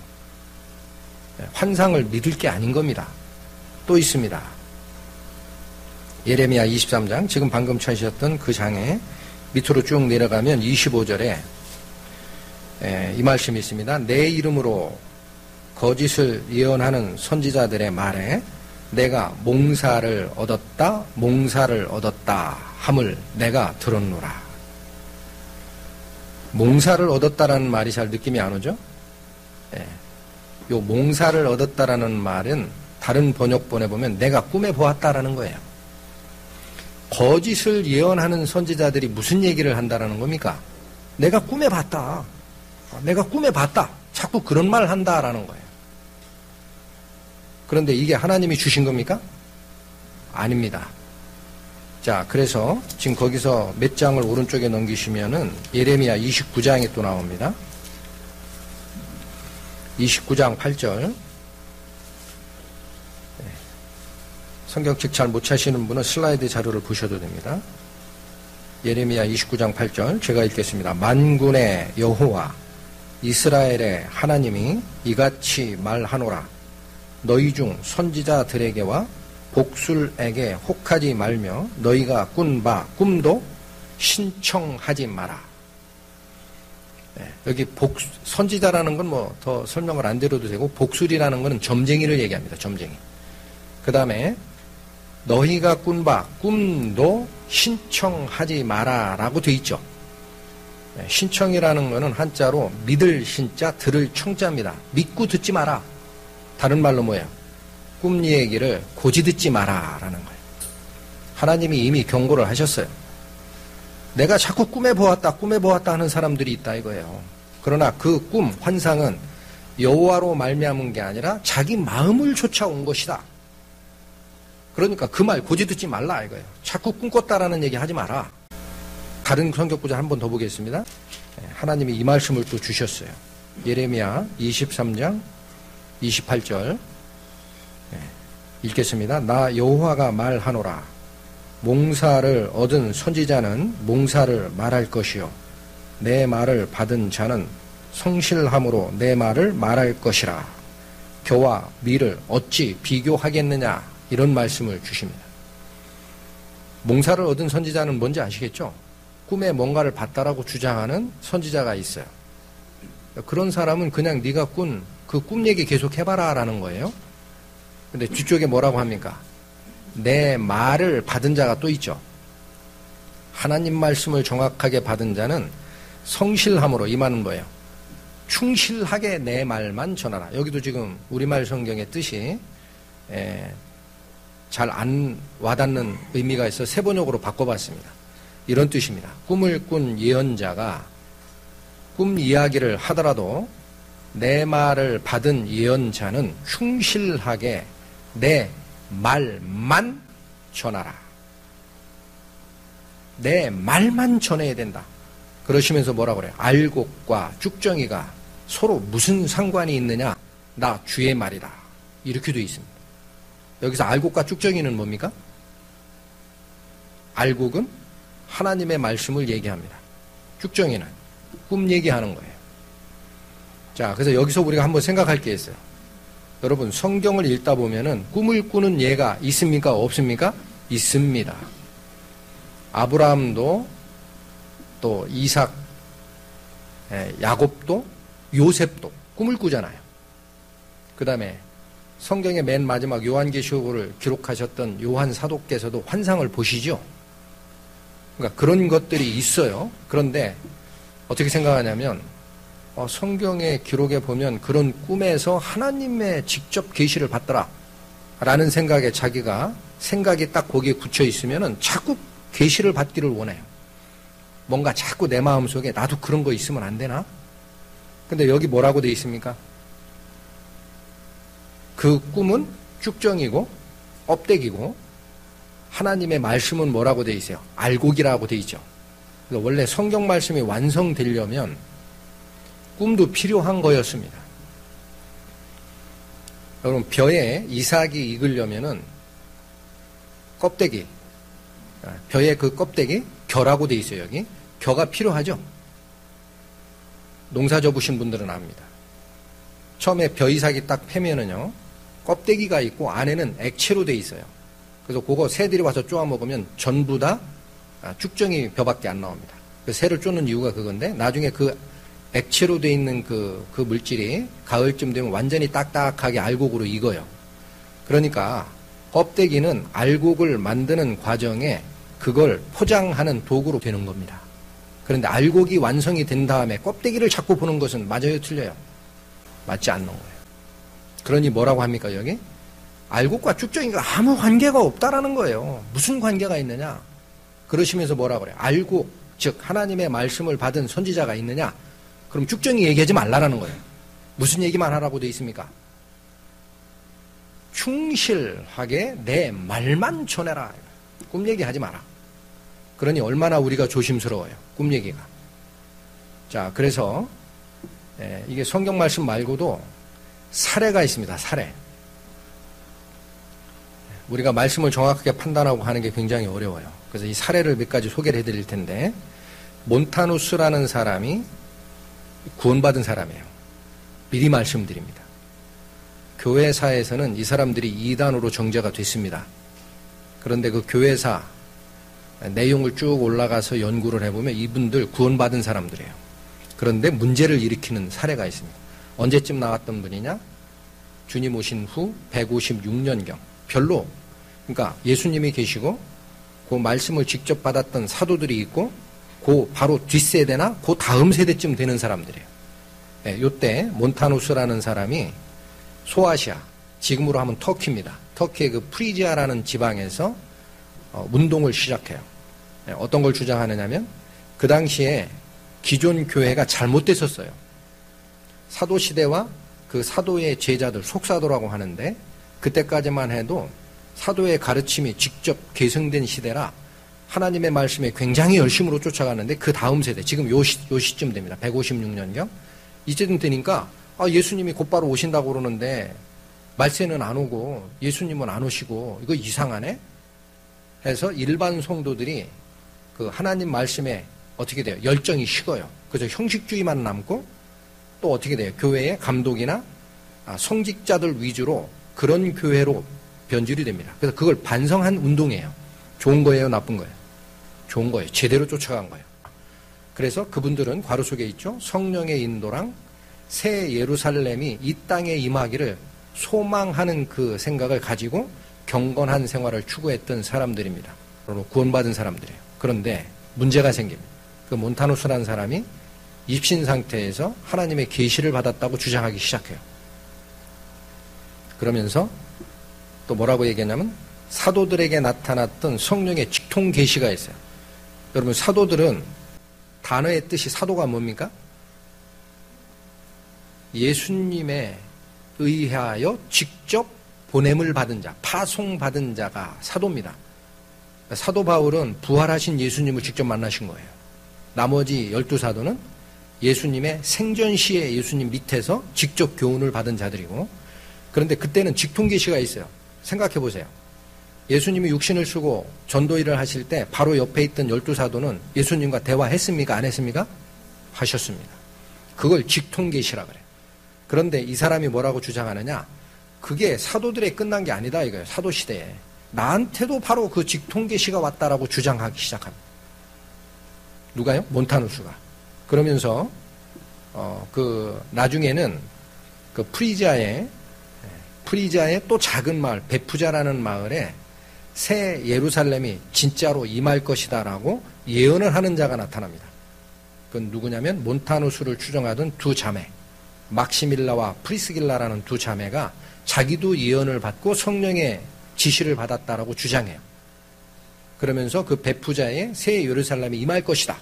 환상을 믿을 게 아닌 겁니다. 또 있습니다. 예레미야 23장 지금 방금 찾으셨던 그 장에 밑으로 쭉 내려가면 25절에 이 말씀이 있습니다. 내 이름으로 거짓을 예언하는 선지자들의 말에 내가 몽사를 얻었다 함을 내가 들었노라. 몽사를 얻었다라는 말이 잘 느낌이 안 오죠? 요 몽사를 얻었다라는 말은 다른 번역본에 보면 내가 꿈에 보았다라는 거예요. 거짓을 예언하는 선지자들이 무슨 얘기를 한다라는 겁니까? 내가 꿈에 봤다. 내가 꿈에 봤다. 자꾸 그런 말 한다라는 거예요. 그런데 이게 하나님이 주신 겁니까? 아닙니다. 자, 그래서 지금 거기서 몇 장을 오른쪽에 넘기시면은 예레미야 29장이 또 나옵니다. 29장 8절. 성경책 잘 못 찾으시는 분은 슬라이드 자료를 보셔도 됩니다. 예레미야 29장 8절 제가 읽겠습니다. 만군의 여호와 이스라엘의 하나님이 이같이 말하노라. 너희 중 선지자들에게와 복술에게 혹하지 말며 너희가 꾼 바 꿈도 신청하지 마라. 여기 선지자라는 건 뭐 더 설명을 안 드려도 되고 복술이라는 것은 점쟁이를 얘기합니다. 점쟁이. 그 다음에 너희가 꾼 바 꿈도 신청하지 마라 라고 돼 있죠. 신청이라는 것은 한자로 믿을 신자 들을 청자입니다. 믿고 듣지 마라. 다른 말로 뭐예요? 꿈 얘기를 고지 듣지 마라 라는 거예요. 하나님이 이미 경고를 하셨어요. 내가 자꾸 꿈에 보았다 하는 사람들이 있다 이거예요. 그러나 그 꿈, 환상은 여호와로 말미암은 게 아니라 자기 마음을 쫓아온 것이다. 그러니까 그 말 고지 듣지 말라 이거예요. 자꾸 꿈 꿨다라는 얘기 하지 마라. 다른 성경 구절 한 번 더 보겠습니다. 하나님이 이 말씀을 또 주셨어요. 예레미야 23장 28절 읽겠습니다. 나 여호와가 말하노라. 몽사를 얻은 선지자는 몽사를 말할 것이요 내 말을 받은 자는 성실함으로 내 말을 말할 것이라. 겨와 미를 어찌 비교하겠느냐, 이런 말씀을 주십니다. 몽사를 얻은 선지자는 뭔지 아시겠죠? 꿈에 뭔가를 봤다라고 주장하는 선지자가 있어요. 그런 사람은 그냥 네가 꾼 그 꿈 얘기 계속 해봐라 라는 거예요. 근데 뒤쪽에 뭐라고 합니까? 내 말을 받은 자가 또 있죠. 하나님 말씀을 정확하게 받은 자는 성실함으로, 이 말은 뭐예요? 충실하게 내 말만 전하라. 여기도 지금 우리말 성경의 뜻이 잘 안 와닿는 의미가 있어 세 번역으로 바꿔봤습니다. 이런 뜻입니다. 꿈을 꾼 예언자가 꿈 이야기를 하더라도 내 말을 받은 예언자는 충실하게 내 말만 전하라. 내 말만 전해야 된다. 그러시면서 뭐라고 그래요? 알곡과 쭉정이가 서로 무슨 상관이 있느냐? 나 주의 말이다. 이렇게 되어 있습니다. 여기서 알곡과 쭉정이는 뭡니까? 알곡은 하나님의 말씀을 얘기합니다. 쭉정이는 꿈 얘기하는 거예요. 자, 그래서 여기서 우리가 한번 생각할 게 있어요. 여러분, 성경을 읽다 보면은 꿈을 꾸는 예가 있습니까? 없습니까? 있습니다. 아브라함도 또 이삭, 야곱도, 요셉도 꿈을 꾸잖아요. 그 다음에 성경의 맨 마지막 요한계시록을 기록하셨던 요한 사도께서도 환상을 보시죠. 그러니까 그런 것들이 있어요. 그런데 어떻게 생각하냐면 성경의 기록에 보면 그런 꿈에서 하나님의 직접 계시를 받더라 라는 생각에 자기가 생각이 딱 거기에 굳혀 있으면은 자꾸 계시를 받기를 원해요. 뭔가 자꾸 내 마음속에 나도 그런 거 있으면 안 되나? 근데 여기 뭐라고 돼 있습니까? 그 꿈은 쭉정이고 껍데기고 하나님의 말씀은 뭐라고 돼 있어요? 알곡이라고 돼 있죠. 그래서 원래 성경 말씀이 완성되려면 꿈도 필요한 거였습니다. 여러분, 벼에 이삭이 익으려면은 껍데기, 벼의 그 껍데기, 겨라고 돼 있어요. 여기 겨가 필요하죠. 농사 접으신 분들은 압니다. 처음에 벼 이삭이 딱 패면은요, 껍데기가 있고 안에는 액체로 돼 있어요. 그래서 그거 새들이 와서 쪼아 먹으면 전부 다 쭉정이 벼밖에 안 나옵니다. 그 새를 쫓는 이유가 그건데, 나중에 그 액체로 돼 있는 그 물질이 가을쯤 되면 완전히 딱딱하게 알곡으로 익어요. 그러니까 껍데기는 알곡을 만드는 과정에 그걸 포장하는 도구로 되는 겁니다. 그런데 알곡이 완성이 된 다음에 껍데기를 자꾸 보는 것은 맞아요, 틀려요? 맞지 않는 거예요. 그러니 뭐라고 합니까, 여기? 알곡과 쭉정이가 아무 관계가 없다라는 거예요. 무슨 관계가 있느냐? 그러시면서 뭐라고 그래요? 알곡, 즉 하나님의 말씀을 받은 선지자가 있느냐? 그럼 쭉정이 얘기하지 말라라는 거예요. 무슨 얘기만 하라고 돼 있습니까? 충실하게 내 말만 전해라. 꿈 얘기하지 마라. 그러니 얼마나 우리가 조심스러워요. 꿈 얘기가. 자, 그래서 이게 성경 말씀 말고도 사례가 있습니다. 사례. 우리가 말씀을 정확하게 판단하고 하는 게 굉장히 어려워요. 그래서 이 사례를 몇 가지 소개를 해드릴 텐데, 몬타누스라는 사람이 구원받은 사람이에요. 미리 말씀드립니다. 교회사에서는 이 사람들이 이단으로 정죄가 됐습니다. 그런데 그 교회사 내용을 쭉 올라가서 연구를 해보면 이분들 구원받은 사람들이에요. 그런데 문제를 일으키는 사례가 있습니다. 언제쯤 나왔던 분이냐? 주님 오신 후 156년경. 별로, 그러니까 예수님이 계시고 그 말씀을 직접 받았던 사도들이 있고 그 바로 뒷세대나 그 다음 세대쯤 되는 사람들이에요. 요때 몬타누스라는 사람이 소아시아, 지금으로 하면 터키입니다. 터키의 그 프리지아라는 지방에서 운동을 시작해요. 어떤 걸 주장하느냐면 그 당시에 기존 교회가 잘못됐었어요. 사도시대와 그 사도의 제자들, 속사도라고 하는데 그때까지만 해도 사도의 가르침이 직접 계승된 시대라 하나님의 말씀에 굉장히 열심으로 쫓아가는데 그 다음 세대, 지금 요 시쯤 됩니다. 156년경. 이쯤 되니까 예수님이 곧바로 오신다고 그러는데 말세는 안 오고 예수님은 안 오시고 이거 이상하네? 해서 일반 성도들이 그 하나님 말씀에 어떻게 돼요? 열정이 식어요. 그래서 형식주의만 남고 또 어떻게 돼요? 교회의 감독이나 성직자들 위주로 그런 교회로 변질이 됩니다. 그래서 그걸 반성한 운동이에요. 좋은 거예요? 나쁜 거예요? 좋은 거예요. 제대로 쫓아간 거예요. 그래서 그분들은 괄호 속에 있죠. 성령의 인도랑 새 예루살렘이 이 땅에 임하기를 소망하는 그 생각을 가지고 경건한 생활을 추구했던 사람들입니다. 구원받은 사람들이에요. 그런데 문제가 생깁니다. 그 몬타누스라는 사람이 입신 상태에서 하나님의 계시를 받았다고 주장하기 시작해요. 그러면서 또 뭐라고 얘기했냐면 사도들에게 나타났던 성령의 직통 계시가 있어요. 여러분 사도들은 단어의 뜻이 사도가 뭡니까? 예수님에 의하여 직접 보냄을 받은 자, 파송받은 자가 사도입니다. 사도 바울은 부활하신 예수님을 직접 만나신 거예요. 나머지 12사도는 예수님의 생전시에 예수님 밑에서 직접 교훈을 받은 자들이고, 그런데 그때는 직통계시가 있어요. 생각해 보세요. 예수님이 육신을 쓰고 전도일을 하실 때 바로 옆에 있던 12사도는 예수님과 대화했습니까? 안 했습니까? 하셨습니다. 그걸 직통계시라 그래요. 그런데 이 사람이 뭐라고 주장하느냐? 그게 사도들에 끝난 게 아니다 이거예요. 사도시대에. 나한테도 바로 그 직통계시가 왔다라고 주장하기 시작합니다. 누가요? 몬타누스가. 그러면서 나중에는 그 프리지아의 또 작은 마을 베푸자라는 마을에 새 예루살렘이 진짜로 임할 것이다라고 예언을 하는 자가 나타납니다. 그건 누구냐면 몬타누스를 추종하던 두 자매 막시밀라와 프리스길라라는 두 자매가 자기도 예언을 받고 성령의 지시를 받았다라고 주장해요. 그러면서 그 베푸자의 새 예루살렘이 임할 것이다.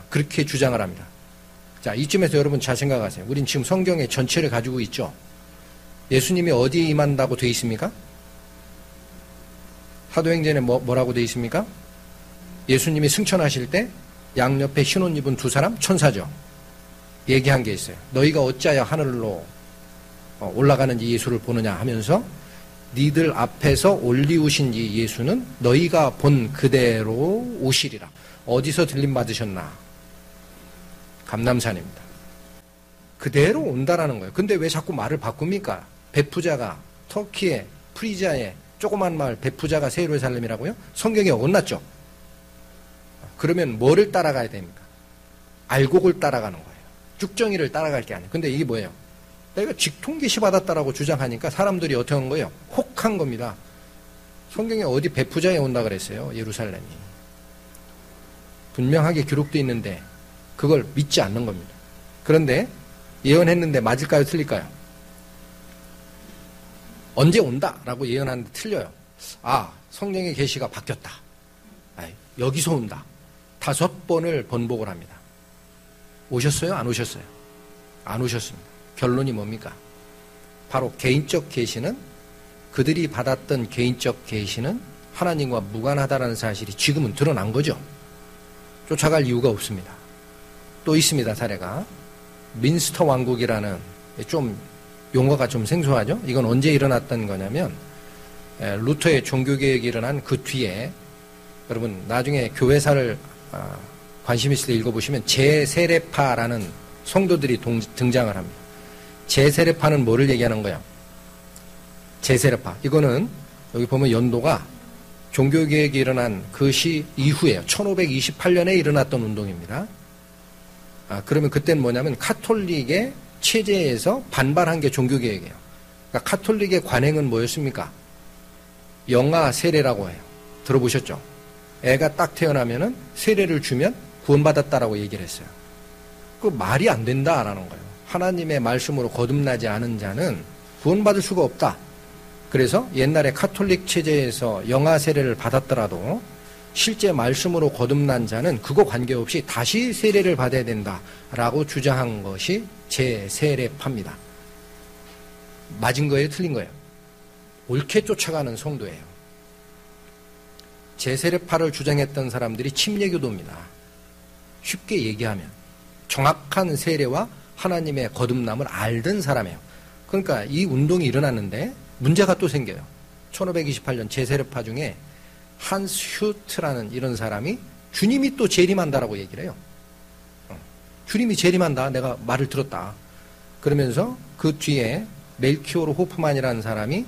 그렇게 주장을 합니다. 자, 이쯤에서 여러분 잘 생각하세요. 우린 지금 성경의 전체를 가지고 있죠. 예수님이 어디에 임한다고 되어 있습니까? 사도행전에 뭐라고 되어 있습니까? 예수님이 승천하실 때 양옆에 흰 옷 입은 두 사람 천사죠. 얘기한 게 있어요. 너희가 어찌하여 하늘로 올라가는 이 예수를 보느냐 하면서 니들 앞에서 올리우신 이 예수는 너희가 본 그대로 오시리라. 어디서 들림 받으셨나? 감람산입니다. 그대로 온다라는 거예요. 근데 왜 자꾸 말을 바꿉니까? 베푸자가 터키의 프리지아의 조그만 마을 베푸자가 새 예루살렘이라고요? 성경에 어긋났죠. 그러면 뭐를 따라가야 됩니까? 알곡을 따라가는 거예요. 쭉정이를 따라갈 게 아니에요. 근데 이게 뭐예요? 내가 직통계시 받았다라고 주장하니까 사람들이 어떻게 한 거예요? 혹한 겁니다. 성경에 어디 베푸자에 온다 그랬어요? 예루살렘이. 분명하게 기록되어 있는데 그걸 믿지 않는 겁니다. 그런데 예언했는데 맞을까요? 틀릴까요? 언제 온다라고 예언하는데 틀려요. 성령의 계시가 바뀌었다. 여기서 온다. 5번을 번복을 합니다. 오셨어요? 안 오셨어요? 안 오셨습니다. 결론이 뭡니까? 바로 개인적 계시는 그들이 받았던 개인적 계시는 하나님과 무관하다라는 사실이 지금은 드러난 거죠. 쫓아갈 이유가 없습니다. 또 있습니다. 사례가 민스터 왕국이라는 좀 용어가 좀 생소하죠. 이건 언제 일어났던 거냐면 루터의 종교개혁이 일어난 그 뒤에 여러분 나중에 교회사를 관심 있을 때 읽어보시면 제세례파라는 성도들이 등장을 합니다. 제세례파는 뭐를 얘기하는 거예요? 제세례파. 이거는 여기 보면 연도가 종교개혁이 일어난 그 시 이후에요. 1528년에 일어났던 운동입니다. 그러면 그때는 뭐냐면 카톨릭의 체제에서 반발한 게 종교개혁이에요. 그러니까 카톨릭의 관행은 뭐였습니까? 영아 세례라고 해요. 들어보셨죠? 애가 딱 태어나면은 세례를 주면 구원받았다라고 얘기를 했어요. 그 말이 안 된다라는 거예요. 하나님의 말씀으로 거듭나지 않은 자는 구원받을 수가 없다. 그래서 옛날에 카톨릭 체제에서 영아 세례를 받았더라도 실제 말씀으로 거듭난 자는 그거 관계없이 다시 세례를 받아야 된다라고 주장한 것이 제세례파입니다. 맞은 거예요? 틀린 거예요? 옳게 쫓아가는 성도예요. 제세례파를 주장했던 사람들이 침례교도입니다. 쉽게 얘기하면 정확한 세례와 하나님의 거듭남을 알던 사람이에요. 그러니까 이 운동이 일어났는데 문제가 또 생겨요. 1528년 제세례파 중에 한스 휴트라는 이런 사람이 주님이 또 재림한다라고 얘기를 해요. 주님이 재림한다. 내가 말을 들었다. 그러면서 그 뒤에 멜키오르 호프만이라는 사람이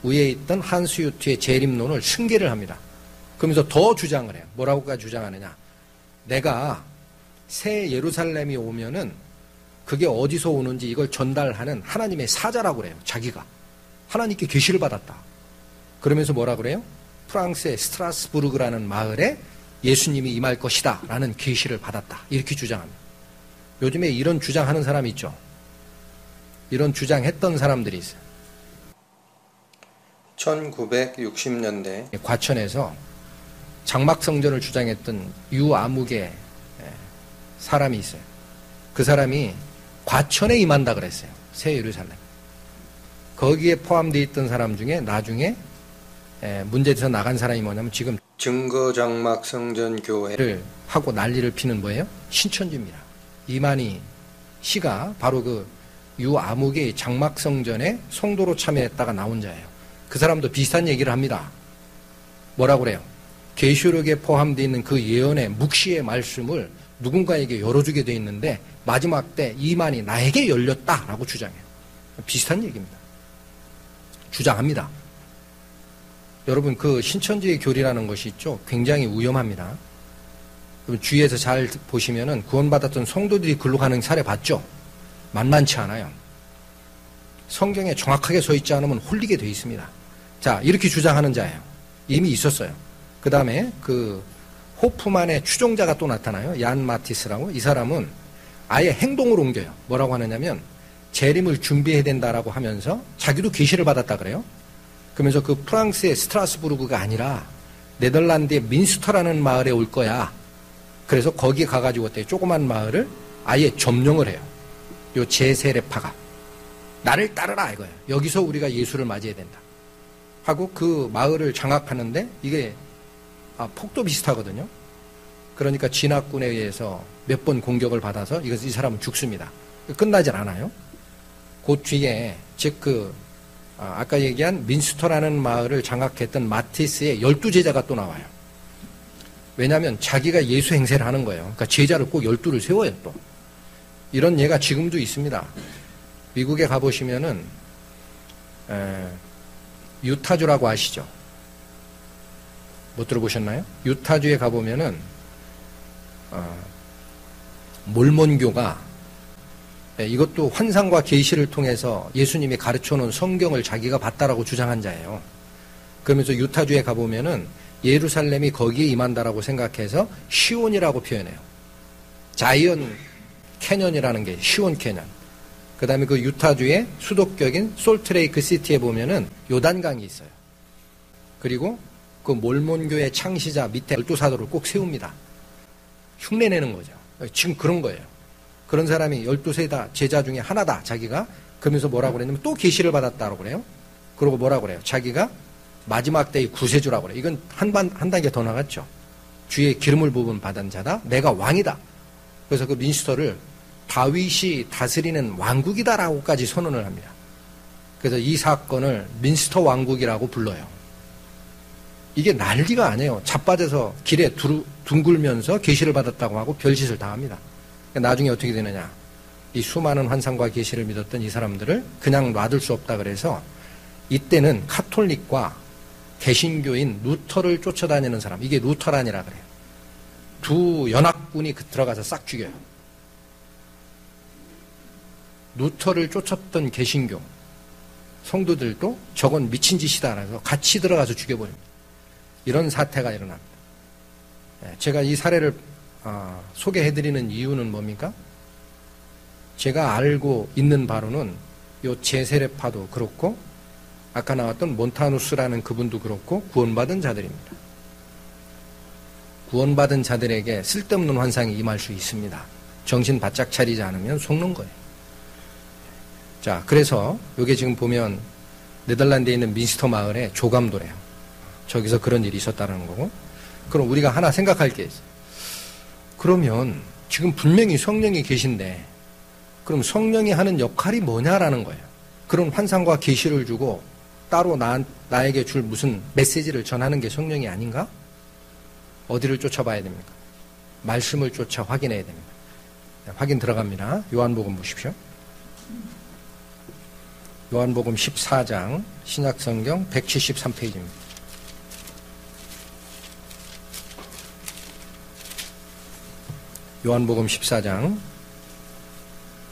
위에 있던 한스 휴트의 재림론을 승계를 합니다. 그러면서 더 주장을 해요. 뭐라고까지 주장하느냐. 내가 새 예루살렘이 오면은 그게 어디서 오는지 이걸 전달하는 하나님의 사자라고 그래요. 자기가. 하나님께 계시를 받았다. 그러면서 뭐라 그래요? 프랑스의 스트라스부르그라는 마을에 예수님이 임할 것이다 라는 계시를 받았다. 이렇게 주장합니다. 요즘에 이런 주장하는 사람이 있죠. 이런 주장했던 사람들이 있어요. 1960년대 과천에서 장막성전을 주장했던 유아무개 사람이 있어요. 그 사람이 과천에 임한다 그랬어요. 새 예루살렘. 거기에 포함되어 있던 사람 중에 나중에 문제돼서 나간 사람이 뭐냐면 지금 증거장막성전 교회를 하고 난리를 피는 뭐예요? 신천지입니다. 이만희 씨가 바로 그 유아무개의 장막성전에 성도로 참여했다가 나온 자예요. 그 사람도 비슷한 얘기를 합니다. 뭐라고 그래요? 계시록에 포함되어 있는 그 예언의 묵시의 말씀을 누군가에게 열어주게 되어 있는데 마지막 때 이만이 나에게 열렸다라고 주장해요. 비슷한 얘기입니다. 주장합니다. 여러분 그 신천지의 교리라는 것이 있죠. 굉장히 위험합니다. 주위에서 잘 보시면은 구원받았던 성도들이 글로 가는 사례 봤죠? 만만치 않아요. 성경에 정확하게 서 있지 않으면 홀리게 돼 있습니다. 자, 이렇게 주장하는 자예요. 이미 있었어요. 그 다음에 그 호프만의 추종자가 또 나타나요. 얀 마티스라고. 이 사람은 아예 행동을 옮겨요. 뭐라고 하느냐면 재림을 준비해야 된다라고 하면서 자기도 계시를 받았다 그래요. 그러면서 그 프랑스의 스트라스부르크가 아니라 네덜란드의 민스터라는 마을에 올 거야. 그래서 거기 가가지고 어때요? 조그만 마을을 아예 점령을 해요. 요 제세례파가. 나를 따르라 이거예요. 여기서 우리가 예수를 맞이해야 된다. 하고 그 마을을 장악하는데 이게 폭도 비슷하거든요. 그러니까 진압군에 의해서 몇 번 공격을 받아서 이 사람은 죽습니다. 끝나질 않아요. 그 뒤에 즉 아까 얘기한 민스터라는 마을을 장악했던 마티스의 12제자가 또 나와요. 왜냐하면 자기가 예수 행세를 하는 거예요. 그러니까 제자를 꼭 12를 세워요 또. 이런 예가 지금도 있습니다. 미국에 가보시면은 유타주라고 아시죠? 못 들어보셨나요? 유타주에 가보면은 몰몬교가 이것도 환상과 계시를 통해서 예수님이 가르쳐놓은 성경을 자기가 봤다라고 주장한 자예요. 그러면서 유타주에 가보면은 예루살렘이 거기에 임한다라고 생각해서 시온이라고 표현해요. 자이언 캐년이라는 게 시온 캐년. 그 다음에 그 유타주의 수도격인 솔트레이크 시티에 보면은 요단강이 있어요. 그리고 그 몰몬교의 창시자 밑에 12사도를 꼭 세웁니다. 흉내내는 거죠. 지금 그런 거예요. 그런 사람이 12세다 제자 중에 하나다 자기가. 그러면서 뭐라고 그랬냐면 또 계시를 받았다고 그래요. 그러고 뭐라고 그래요? 자기가 마지막 때의 구세주라고 그래요. 이건 한 단계 더 나갔죠. 주의 기름을 부은 받은 자다. 내가 왕이다. 그래서 그 민스터를 다윗이 다스리는 왕국이다라고까지 선언을 합니다. 그래서 이 사건을 민스터 왕국이라고 불러요. 이게 난리가 아니에요. 자빠져서 길에 둥글면서 계시를 받았다고 하고 별짓을 다 합니다. 나중에 어떻게 되느냐. 이 수많은 환상과 계시를 믿었던 이 사람들을 그냥 놔둘 수 없다 그래서 이때는 카톨릭과 개신교인 루터를 쫓아다니는 사람, 이게 루터란이라 그래요. 두 연합군이 들어가서 싹 죽여요. 루터를 쫓았던 개신교 성도들도 저건 미친 짓이다 그래서 같이 들어가서 죽여버립니다. 이런 사태가 일어납니다. 제가 이 사례를 소개해드리는 이유는 뭡니까? 제가 알고 있는 바로는 요 제세례파도 그렇고 아까 나왔던 몬타누스라는 그분도 그렇고 구원받은 자들입니다. 구원받은 자들에게 쓸데없는 환상이 임할 수 있습니다. 정신 바짝 차리지 않으면 속는 거예요. 자, 그래서 여기 지금 보면 네덜란드에 있는 민스터 마을에 조감도래요. 저기서 그런 일이 있었다는 거고. 그럼 우리가 하나 생각할 게 있어요. 그러면 지금 분명히 성령이 계신데 그럼 성령이 하는 역할이 뭐냐라는 거예요. 그런 환상과 계시를 주고 따로 나에게 줄 무슨 메시지를 전하는 게 성령이 아닌가? 어디를 쫓아봐야 됩니까? 말씀을 쫓아 확인해야 됩니다. 네, 확인 들어갑니다. 요한복음 보십시오. 요한복음 14장 신약성경 173페이지입니다. 요한복음 14장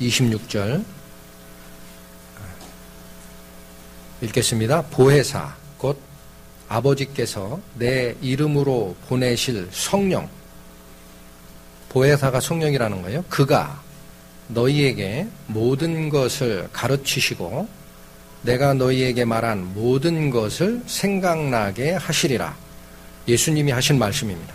26절 읽겠습니다. 보혜사 곧 아버지께서 내 이름으로 보내실 성령, 보혜사가 성령이라는 거예요. 그가 너희에게 모든 것을 가르치시고 내가 너희에게 말한 모든 것을 생각나게 하시리라. 예수님이 하신 말씀입니다.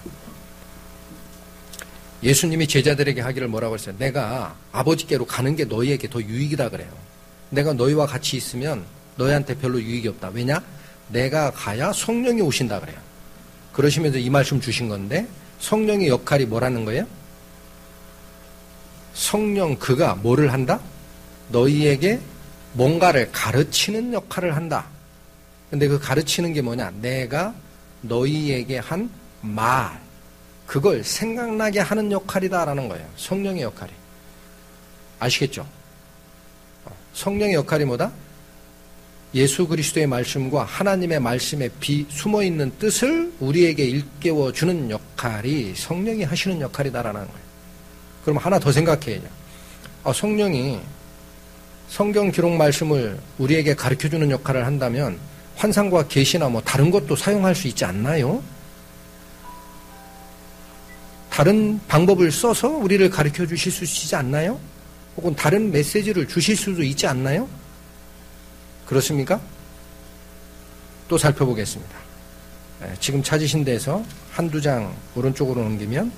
예수님이 제자들에게 하기를 뭐라고 했어요? 내가 아버지께로 가는 게 너희에게 더 유익이다 그래요. 내가 너희와 같이 있으면 너희한테 별로 유익이 없다. 왜냐? 내가 가야 성령이 오신다 그래요. 그러시면서 이 말씀 주신 건데 성령의 역할이 뭐라는 거예요? 성령 그가 뭐를 한다? 너희에게 뭔가를 가르치는 역할을 한다. 근데 그 가르치는 게 뭐냐? 내가 너희에게 한 말, 그걸 생각나게 하는 역할이다라는 거예요. 성령의 역할이. 아시겠죠? 성령의 역할이 뭐다? 예수 그리스도의 말씀과 하나님의 말씀에 숨어있는 뜻을 우리에게 일깨워주는 역할이 성령이 하시는 역할이다라는 거예요. 그럼 하나 더 생각해야죠. 성령이 성경 기록 말씀을 우리에게 가르쳐주는 역할을 한다면 환상과 계시나 뭐 다른 것도 사용할 수 있지 않나요? 다른 방법을 써서 우리를 가르쳐 주실 수 있지 않나요? 혹은 다른 메시지를 주실 수도 있지 않나요? 그렇습니까? 또 살펴보겠습니다. 지금 찾으신 데서 한두 장 오른쪽으로 넘기면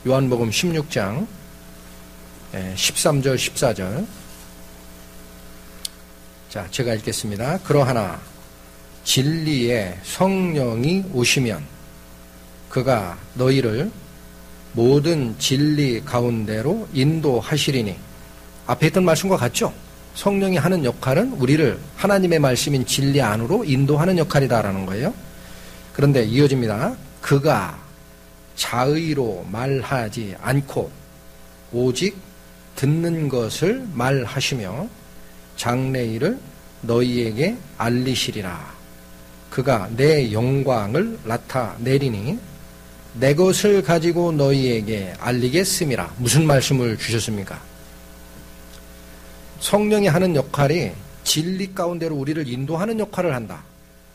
요한복음 16장 13절 14절 자, 제가 읽겠습니다. 그러하나 진리의 성령이 오시면 그가 너희를 모든 진리 가운데로 인도하시리니. 앞에 있던 말씀과 같죠? 성령이 하는 역할은 우리를 하나님의 말씀인 진리 안으로 인도하는 역할이다라는 거예요. 그런데 이어집니다. 그가 자의로 말하지 않고 오직 듣는 것을 말하시며 장래일을 너희에게 알리시리라. 그가 내 영광을 나타내리니 내 것을 가지고 너희에게 알리겠음이라. 무슨 말씀을 주셨습니까? 성령이 하는 역할이 진리 가운데로 우리를 인도하는 역할을 한다.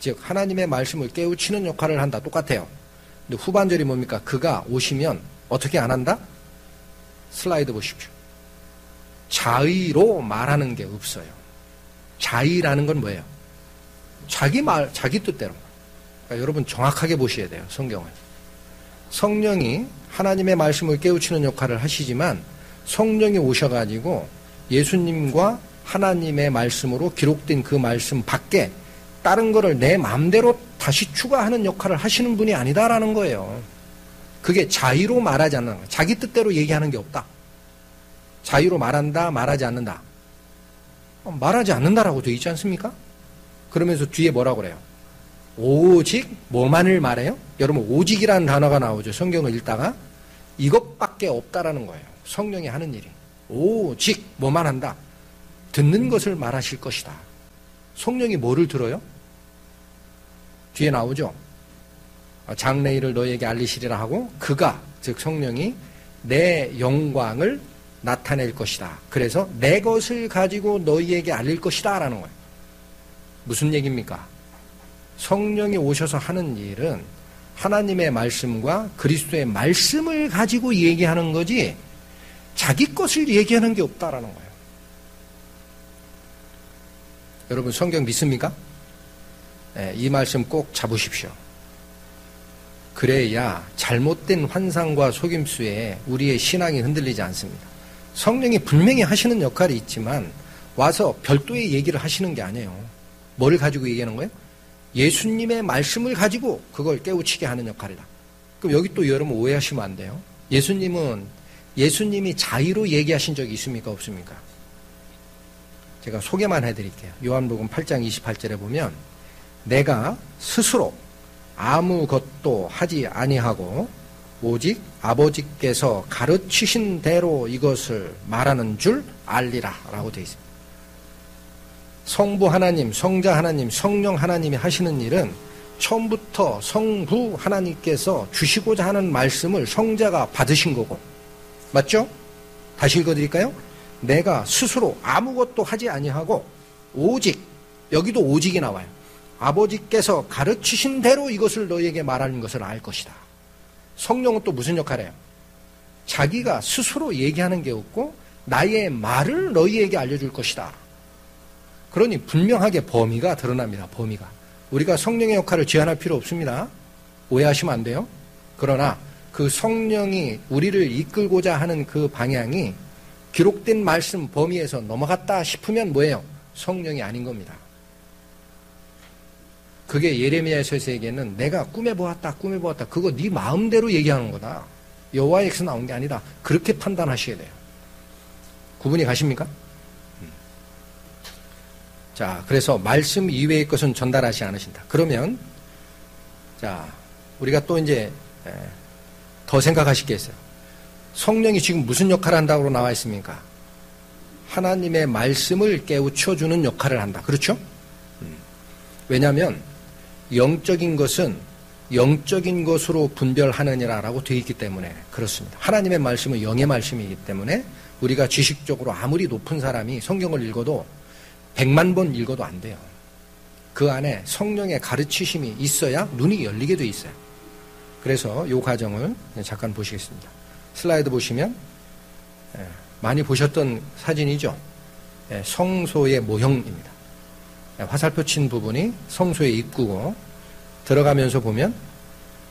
즉 하나님의 말씀을 깨우치는 역할을 한다. 똑같아요. 근데 후반절이 뭡니까? 그가 오시면 어떻게 안 한다? 슬라이드 보십시오. 자의로 말하는 게 없어요. 자의라는 건 뭐예요? 자기 뜻대로. 그러니까 여러분 정확하게 보셔야 돼요. 성경을. 성령이 하나님의 말씀을 깨우치는 역할을 하시지만 성령이 오셔가지고 예수님과 하나님의 말씀으로 기록된 그 말씀 밖에 다른 거를 내 마음대로 다시 추가하는 역할을 하시는 분이 아니다라는 거예요. 그게 자의로 말하지 않는 거예요. 자기 뜻대로 얘기하는 게 없다. 자의로 말한다, 말하지 않는다. 말하지 않는다라고 되어 있지 않습니까? 그러면서 뒤에 뭐라고 그래요? 오직 뭐만을 말해요? 여러분 오직이라는 단어가 나오죠. 성경을 읽다가 이것밖에 없다라는 거예요. 성령이 하는 일이. 오직 뭐만 한다. 듣는 것을 말하실 것이다. 성령이 뭐를 들어요? 뒤에 나오죠. 장래일을 너희에게 알리시리라 하고 그가 즉 성령이 내 영광을 나타낼 것이다. 그래서 내 것을 가지고 너희에게 알릴 것이다 라는 거예요. 무슨 얘기입니까? 성령이 오셔서 하는 일은 하나님의 말씀과 그리스도의 말씀을 가지고 얘기하는 거지 자기 것을 얘기하는 게 없다라는 거예요. 여러분 성경 믿습니까? 네, 이 말씀 꼭 잡으십시오. 그래야 잘못된 환상과 속임수에 우리의 신앙이 흔들리지 않습니다. 성령이 분명히 하시는 역할이 있지만 와서 별도의 얘기를 하시는 게 아니에요. 뭘 가지고 얘기하는 거예요? 예수님의 말씀을 가지고 그걸 깨우치게 하는 역할이다. 그럼 여기 또 여러분 오해하시면 안 돼요. 예수님이 자의로 얘기하신 적이 있습니까? 없습니까? 제가 소개만 해드릴게요. 요한복음 8장 28절에 보면 내가 스스로 아무것도 하지 아니하고 오직 아버지께서 가르치신 대로 이것을 말하는 줄 알리라 라고 되어 있습니다. 성부 하나님, 성자 하나님, 성령 하나님이 하시는 일은 처음부터 성부 하나님께서 주시고자 하는 말씀을 성자가 받으신 거고, 맞죠? 다시 읽어드릴까요? 내가 스스로 아무것도 하지 아니하고 오직, 여기도 오직이 나와요. 아버지께서 가르치신 대로 이것을 너희에게 말하는 것을 알 것이다. 성령은 또 무슨 역할을 해요? 자기가 스스로 얘기하는 게 없고 나의 말을 너희에게 알려줄 것이다. 그러니 분명하게 범위가 드러납니다. 범위가. 우리가 성령의 역할을 제한할 필요 없습니다. 오해하시면 안 돼요. 그러나 그 성령이 우리를 이끌고자 하는 그 방향이 기록된 말씀 범위에서 넘어갔다 싶으면 뭐예요? 성령이 아닌 겁니다. 그게 예레미야서에서에게는 내가 꿈에 보았다. 그거 네 마음대로 얘기하는 거다. 여호와에게서 나온 게 아니다. 그렇게 판단하셔야 돼요. 구분이 가십니까? 자, 그래서 말씀 이외의 것은 전달하지 않으신다. 그러면 자, 우리가 또 이제 더 생각하실 게 있어요. 성령이 지금 무슨 역할을 한다고 나와 있습니까? 하나님의 말씀을 깨우쳐주는 역할을 한다. 그렇죠? 왜냐하면 영적인 것은 영적인 것으로 분별하느니라라고 되어 있기 때문에 그렇습니다. 하나님의 말씀은 영의 말씀이기 때문에 우리가 지식적으로 아무리 높은 사람이 성경을 읽어도 100만 번 읽어도 안 돼요. 그 안에 성령의 가르치심이 있어야 눈이 열리게 돼 있어요. 그래서 이 과정을 잠깐 보시겠습니다. 슬라이드 보시면 많이 보셨던 사진이죠. 성소의 모형입니다. 화살표 친 부분이 성소의 입구고 들어가면서 보면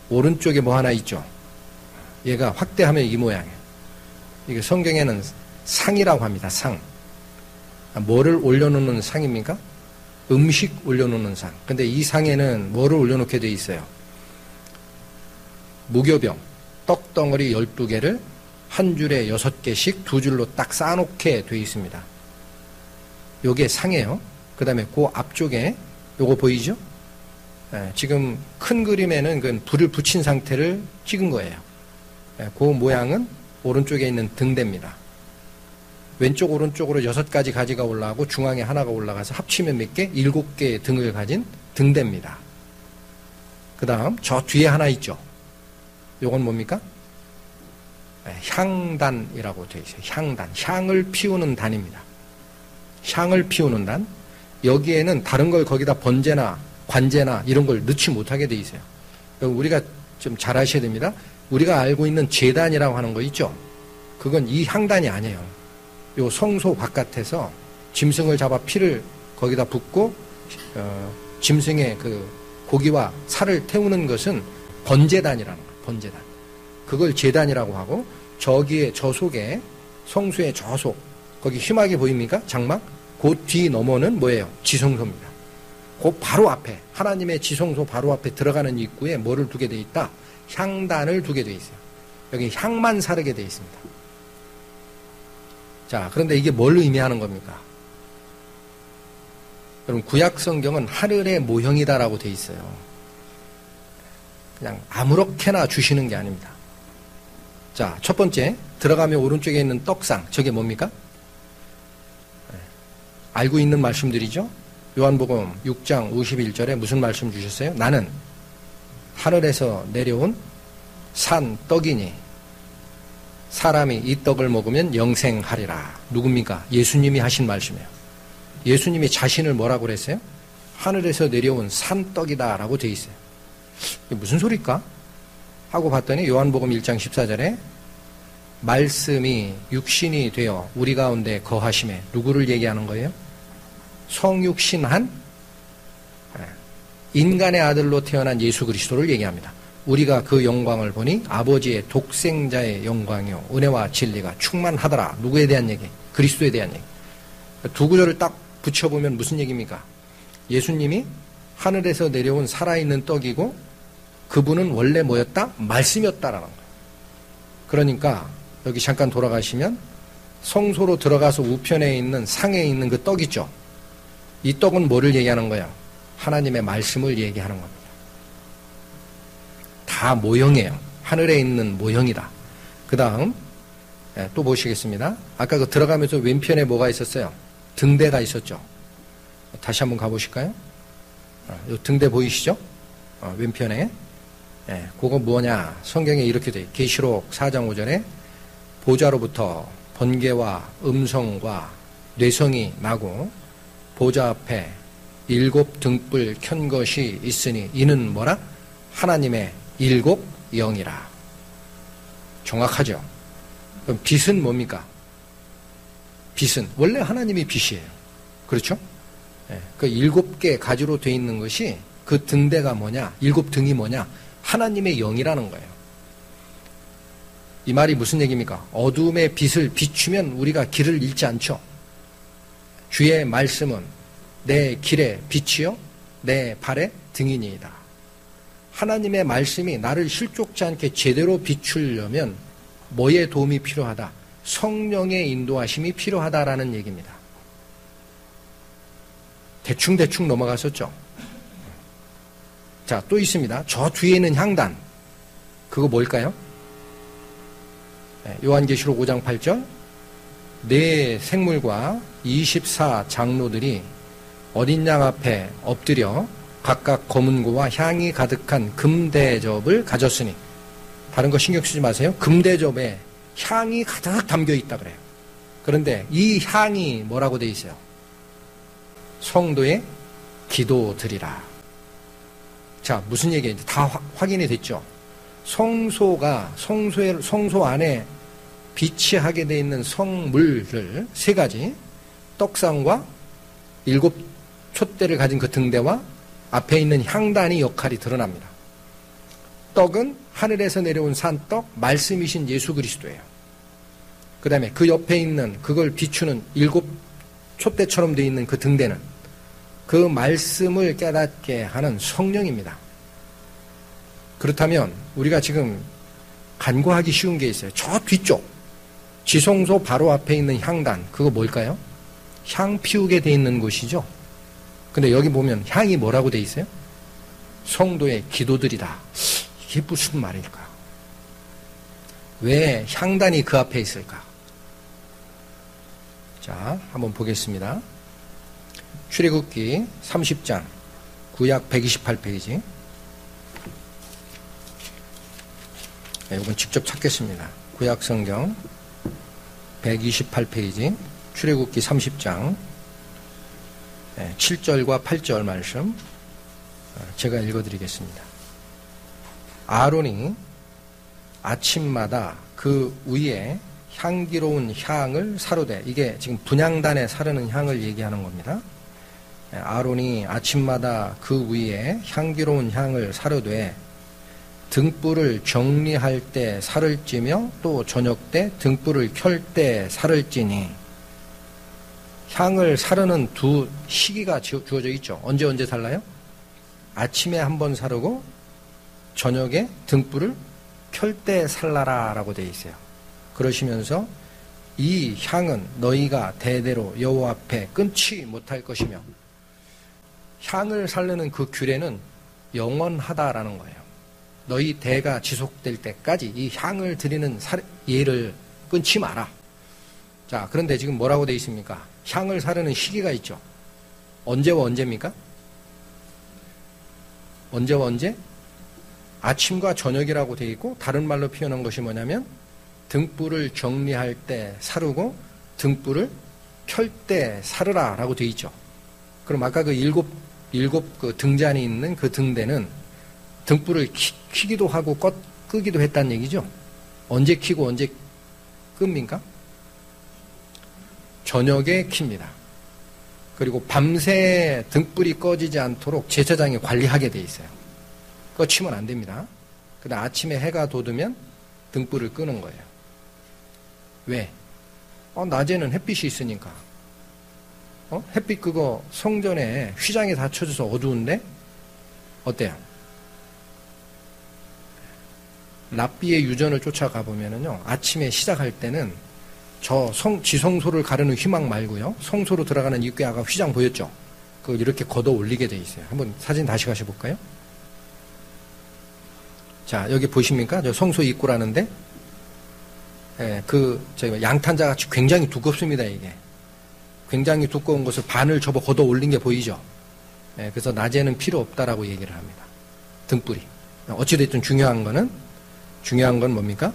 오른쪽에 뭐 하나 있죠. 얘가 확대하면 이 모양이에요. 이게 성경에는 상이라고 합니다. 상. 뭐를 올려놓는 상입니까? 음식 올려놓는 상. 근데 이 상에는 뭐를 올려놓게 돼 있어요? 무교병, 떡덩어리 12개를 한 줄에 6개씩 두 줄로 딱 쌓아놓게 돼 있습니다. 요게 상이에요. 그 다음에 그 앞쪽에 요거 보이죠? 지금 큰 그림에는 그 불을 붙인 상태를 찍은 거예요. 그 모양은 오른쪽에 있는 등대입니다. 왼쪽 오른쪽으로 6가지 가지가 올라가고 중앙에 하나가 올라가서 합치면 몇 개? 7개의 등을 가진 등대입니다. 그 다음 저 뒤에 하나 있죠. 요건 뭡니까? 향단이라고 되어 있어요. 향단. 향을 피우는 단입니다. 향을 피우는 단. 여기에는 다른 걸 거기다 번제나 관제나 이런 걸 넣지 못하게 되어 있어요. 우리가 좀 잘 아셔야 됩니다. 우리가 알고 있는 제단이라고 하는 거 있죠. 그건 이 향단이 아니에요. 요 성소 바깥에서 짐승을 잡아 피를 거기다 붓고 짐승의 그 고기와 살을 태우는 것은 번제단이라는 거예요. 번제단. 그걸 제단이라고 하고 저기에 저 속에 성소의 저 속 거기 휘막이 보입니까? 장막? 그 뒤 너머는 뭐예요? 지성소입니다. 그 바로 앞에 하나님의 지성소 바로 앞에 들어가는 입구에 뭐를 두게 돼 있다? 향단을 두게 돼 있어요. 여기 향만 사르게 돼 있습니다. 자, 그런데 이게 뭘 의미하는 겁니까? 여러분, 구약 성경은 하늘의 모형이다라고 돼 있어요. 그냥 아무렇게나 주시는 게 아닙니다. 자, 첫 번째, 들어가면 오른쪽에 있는 떡상, 저게 뭡니까? 알고 있는 말씀들이죠? 요한복음 6장 51절에 무슨 말씀 주셨어요? 나는 하늘에서 내려온 산 떡이니 사람이 이 떡을 먹으면 영생하리라. 누굽니까? 예수님이 하신 말씀이에요. 예수님이 자신을 뭐라고 그랬어요? 하늘에서 내려온 산떡이다 라고 되어 있어요. 이게 무슨 소리일까? 하고 봤더니 요한복음 1장 14절에 말씀이 육신이 되어 우리 가운데 거하심에 누구를 얘기하는 거예요? 성육신한 인간의 아들로 태어난 예수 그리스도를 얘기합니다. 우리가 그 영광을 보니 아버지의 독생자의 영광이요 은혜와 진리가 충만하더라. 누구에 대한 얘기? 그리스도에 대한 얘기. 두 구절을 딱 붙여보면 무슨 얘기입니까? 예수님이 하늘에서 내려온 살아있는 떡이고 그분은 원래 뭐였다? 말씀이었다라는 거예요. 그러니까 여기 잠깐 돌아가시면 성소로 들어가서 우편에 있는 상에 있는 그 떡 있죠. 이 떡은 뭐를 얘기하는 거예요? 하나님의 말씀을 얘기하는 겁니다. 다 모형이에요. 하늘에 있는 모형이다. 그 다음 또 보시겠습니다. 아까 그 들어가면서 왼편에 뭐가 있었어요? 등대가 있었죠. 다시 한번 가보실까요? 이 등대 보이시죠? 왼편에. 그거 뭐냐? 성경에 이렇게 돼. 계시록 4장 5절에 보좌로부터 번개와 음성과 뇌성이 나고 보좌 앞에 7 등불 켠 것이 있으니 이는 뭐라? 하나님의 7 영이라. 정확하죠? 그럼 빛은 뭡니까? 빛은 원래 하나님이 빛이에요. 그렇죠? 그 7개 가지로 되어 있는 것이 그 등대가 뭐냐? 7 등이 뭐냐? 하나님의 영이라는 거예요. 이 말이 무슨 얘기입니까? 어둠의 빛을 비추면 우리가 길을 잃지 않죠. 주의 말씀은 내 길의 빛이요 내 발의 등이니이다. 하나님의 말씀이 나를 실족지 않게 제대로 비추려면 뭐의 도움이 필요하다? 성령의 인도하심이 필요하다라는 얘기입니다. 대충 넘어갔었죠. 자, 또 있습니다. 저 뒤에 있는 향단. 그거 뭘까요? 요한계시록 5장 8절. 네 생물과 24 장로들이 어린 양 앞에 엎드려 각각 검은고와 향이 가득한 금대접을 가졌으니, 다른 거 신경 쓰지 마세요. 금대접에 향이 가득 담겨 있다 그래요. 그런데 이 향이 뭐라고 돼 있어요? 성도의 기도드리라. 자, 무슨 얘기인지 다 확인이 됐죠? 성소 안에 비치하게 되어 있는 성물들 3가지, 떡상과 7 촛대를 가진 그 등대와 앞에 있는 향단이 역할이 드러납니다. 떡은 하늘에서 내려온 산떡, 말씀이신 예수 그리스도예요. 그 다음에 그 옆에 있는 그걸 비추는 7 촛대처럼 되어 있는 그 등대는 그 말씀을 깨닫게 하는 성령입니다. 그렇다면 우리가 지금 간과하기 쉬운 게 있어요. 저 뒤쪽 지성소 바로 앞에 있는 향단, 그거 뭘까요? 향 피우게 돼 있는 곳이죠. 근데 여기 보면 향이 뭐라고 돼 있어요? 성도의 기도들이다. 이게 무슨 말일까? 왜 향단이 그 앞에 있을까? 자, 한번 보겠습니다. 출애굽기 30장 구약 128페이지. 이건 직접 찾겠습니다. 구약 성경 128페이지 출애굽기 30장 7절과 8절 말씀 제가 읽어드리겠습니다. 아론이 아침마다 그 위에 향기로운 향을 사르되, 이게 지금 분향단에 사르는 향을 얘기하는 겁니다. 아론이 아침마다 그 위에 향기로운 향을 사르되 등불을 정리할 때 살을찌며 또 저녁 때 등불을 켤 때 살을찌니. 향을 사르는 2 시기가 주어져 있죠. 언제 살라요? 아침에 한번 사르고 저녁에 등불을 켤 때 살라라 라고 되어 있어요. 그러시면서 이 향은 너희가 대대로 여호와 앞에 끊지 못할 것이며, 향을 사르는 그 규례는 영원하다라는 거예요. 너희 대가 지속될 때까지 이 향을 드리는 예를 끊지 마라. 자, 그런데 지금 뭐라고 되어 있습니까? 향을 사르는 시기가 있죠. 언제와 언제입니까? 언제와 언제? 아침과 저녁이라고 되어 있고, 다른 말로 표현한 것이 뭐냐면 등불을 정리할 때 사르고 등불을 켤 때 사르라 라고 되어 있죠. 그럼 아까 그 일곱 그 등잔이 있는 그 등대는 등불을 켜기도 하고 끄기도 했다는 얘기죠. 언제 켜고 언제 끕니까? 저녁에 킵니다. 그리고 밤새 등불이 꺼지지 않도록 제사장이 관리하게 돼 있어요. 꺼치면 안 됩니다. 그다음 아침에 해가 돋으면 등불을 끄는 거예요. 왜? 낮에는 햇빛이 있으니까. 햇빛 그거 성전에 휘장이 다 쳐져서 어두운데 어때요? 랍비의 유전을 쫓아가 보면은요, 아침에 시작할 때는 지성소를 가르는 휘망 말고요. 성소로 들어가는 입구에 아까 휘장 보였죠? 그걸 이렇게 걷어 올리게 돼 있어요. 한번 사진 다시 가셔볼까요? 자, 여기 보십니까? 저 성소 입구라는데, 양탄자 같이 굉장히 두껍습니다, 이게. 굉장히 두꺼운 것을 반을 접어 걷어 올린 게 보이죠? 그래서 낮에는 필요 없다라고 얘기를 합니다. 등불이. 어찌됐든 중요한 건 뭡니까?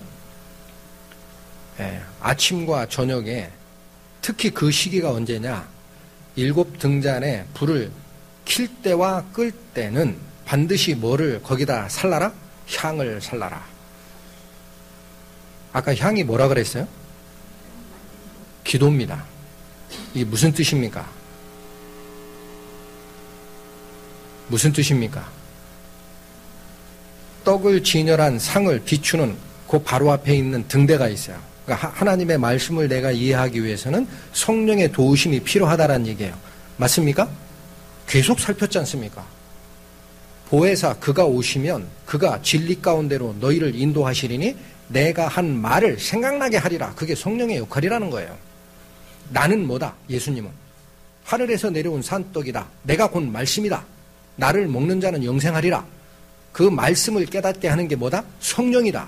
아침과 저녁에 특히 그 시기가 언제냐? 7 등잔에 불을 킬 때와 끌 때는 반드시 뭐를 거기다 살라라? 향을 살라라. 아까 향이 뭐라 그랬어요? 기도입니다. 이게 무슨 뜻입니까? 무슨 뜻입니까? 떡을 진열한 상을 비추는 그 바로 앞에 있는 등대가 있어요. 그러니까 하나님의 말씀을 내가 이해하기 위해서는 성령의 도우심이 필요하다는 얘기예요. 맞습니까? 계속 살폈지 않습니까? 보혜사 그가 오시면 그가 진리 가운데로 너희를 인도하시리니 내가 한 말을 생각나게 하리라. 그게 성령의 역할이라는 거예요. 나는 뭐다? 예수님은 하늘에서 내려온 산떡이다. 내가 곧 말씀이다. 나를 먹는 자는 영생하리라. 그 말씀을 깨닫게 하는 게 뭐다? 성령이다.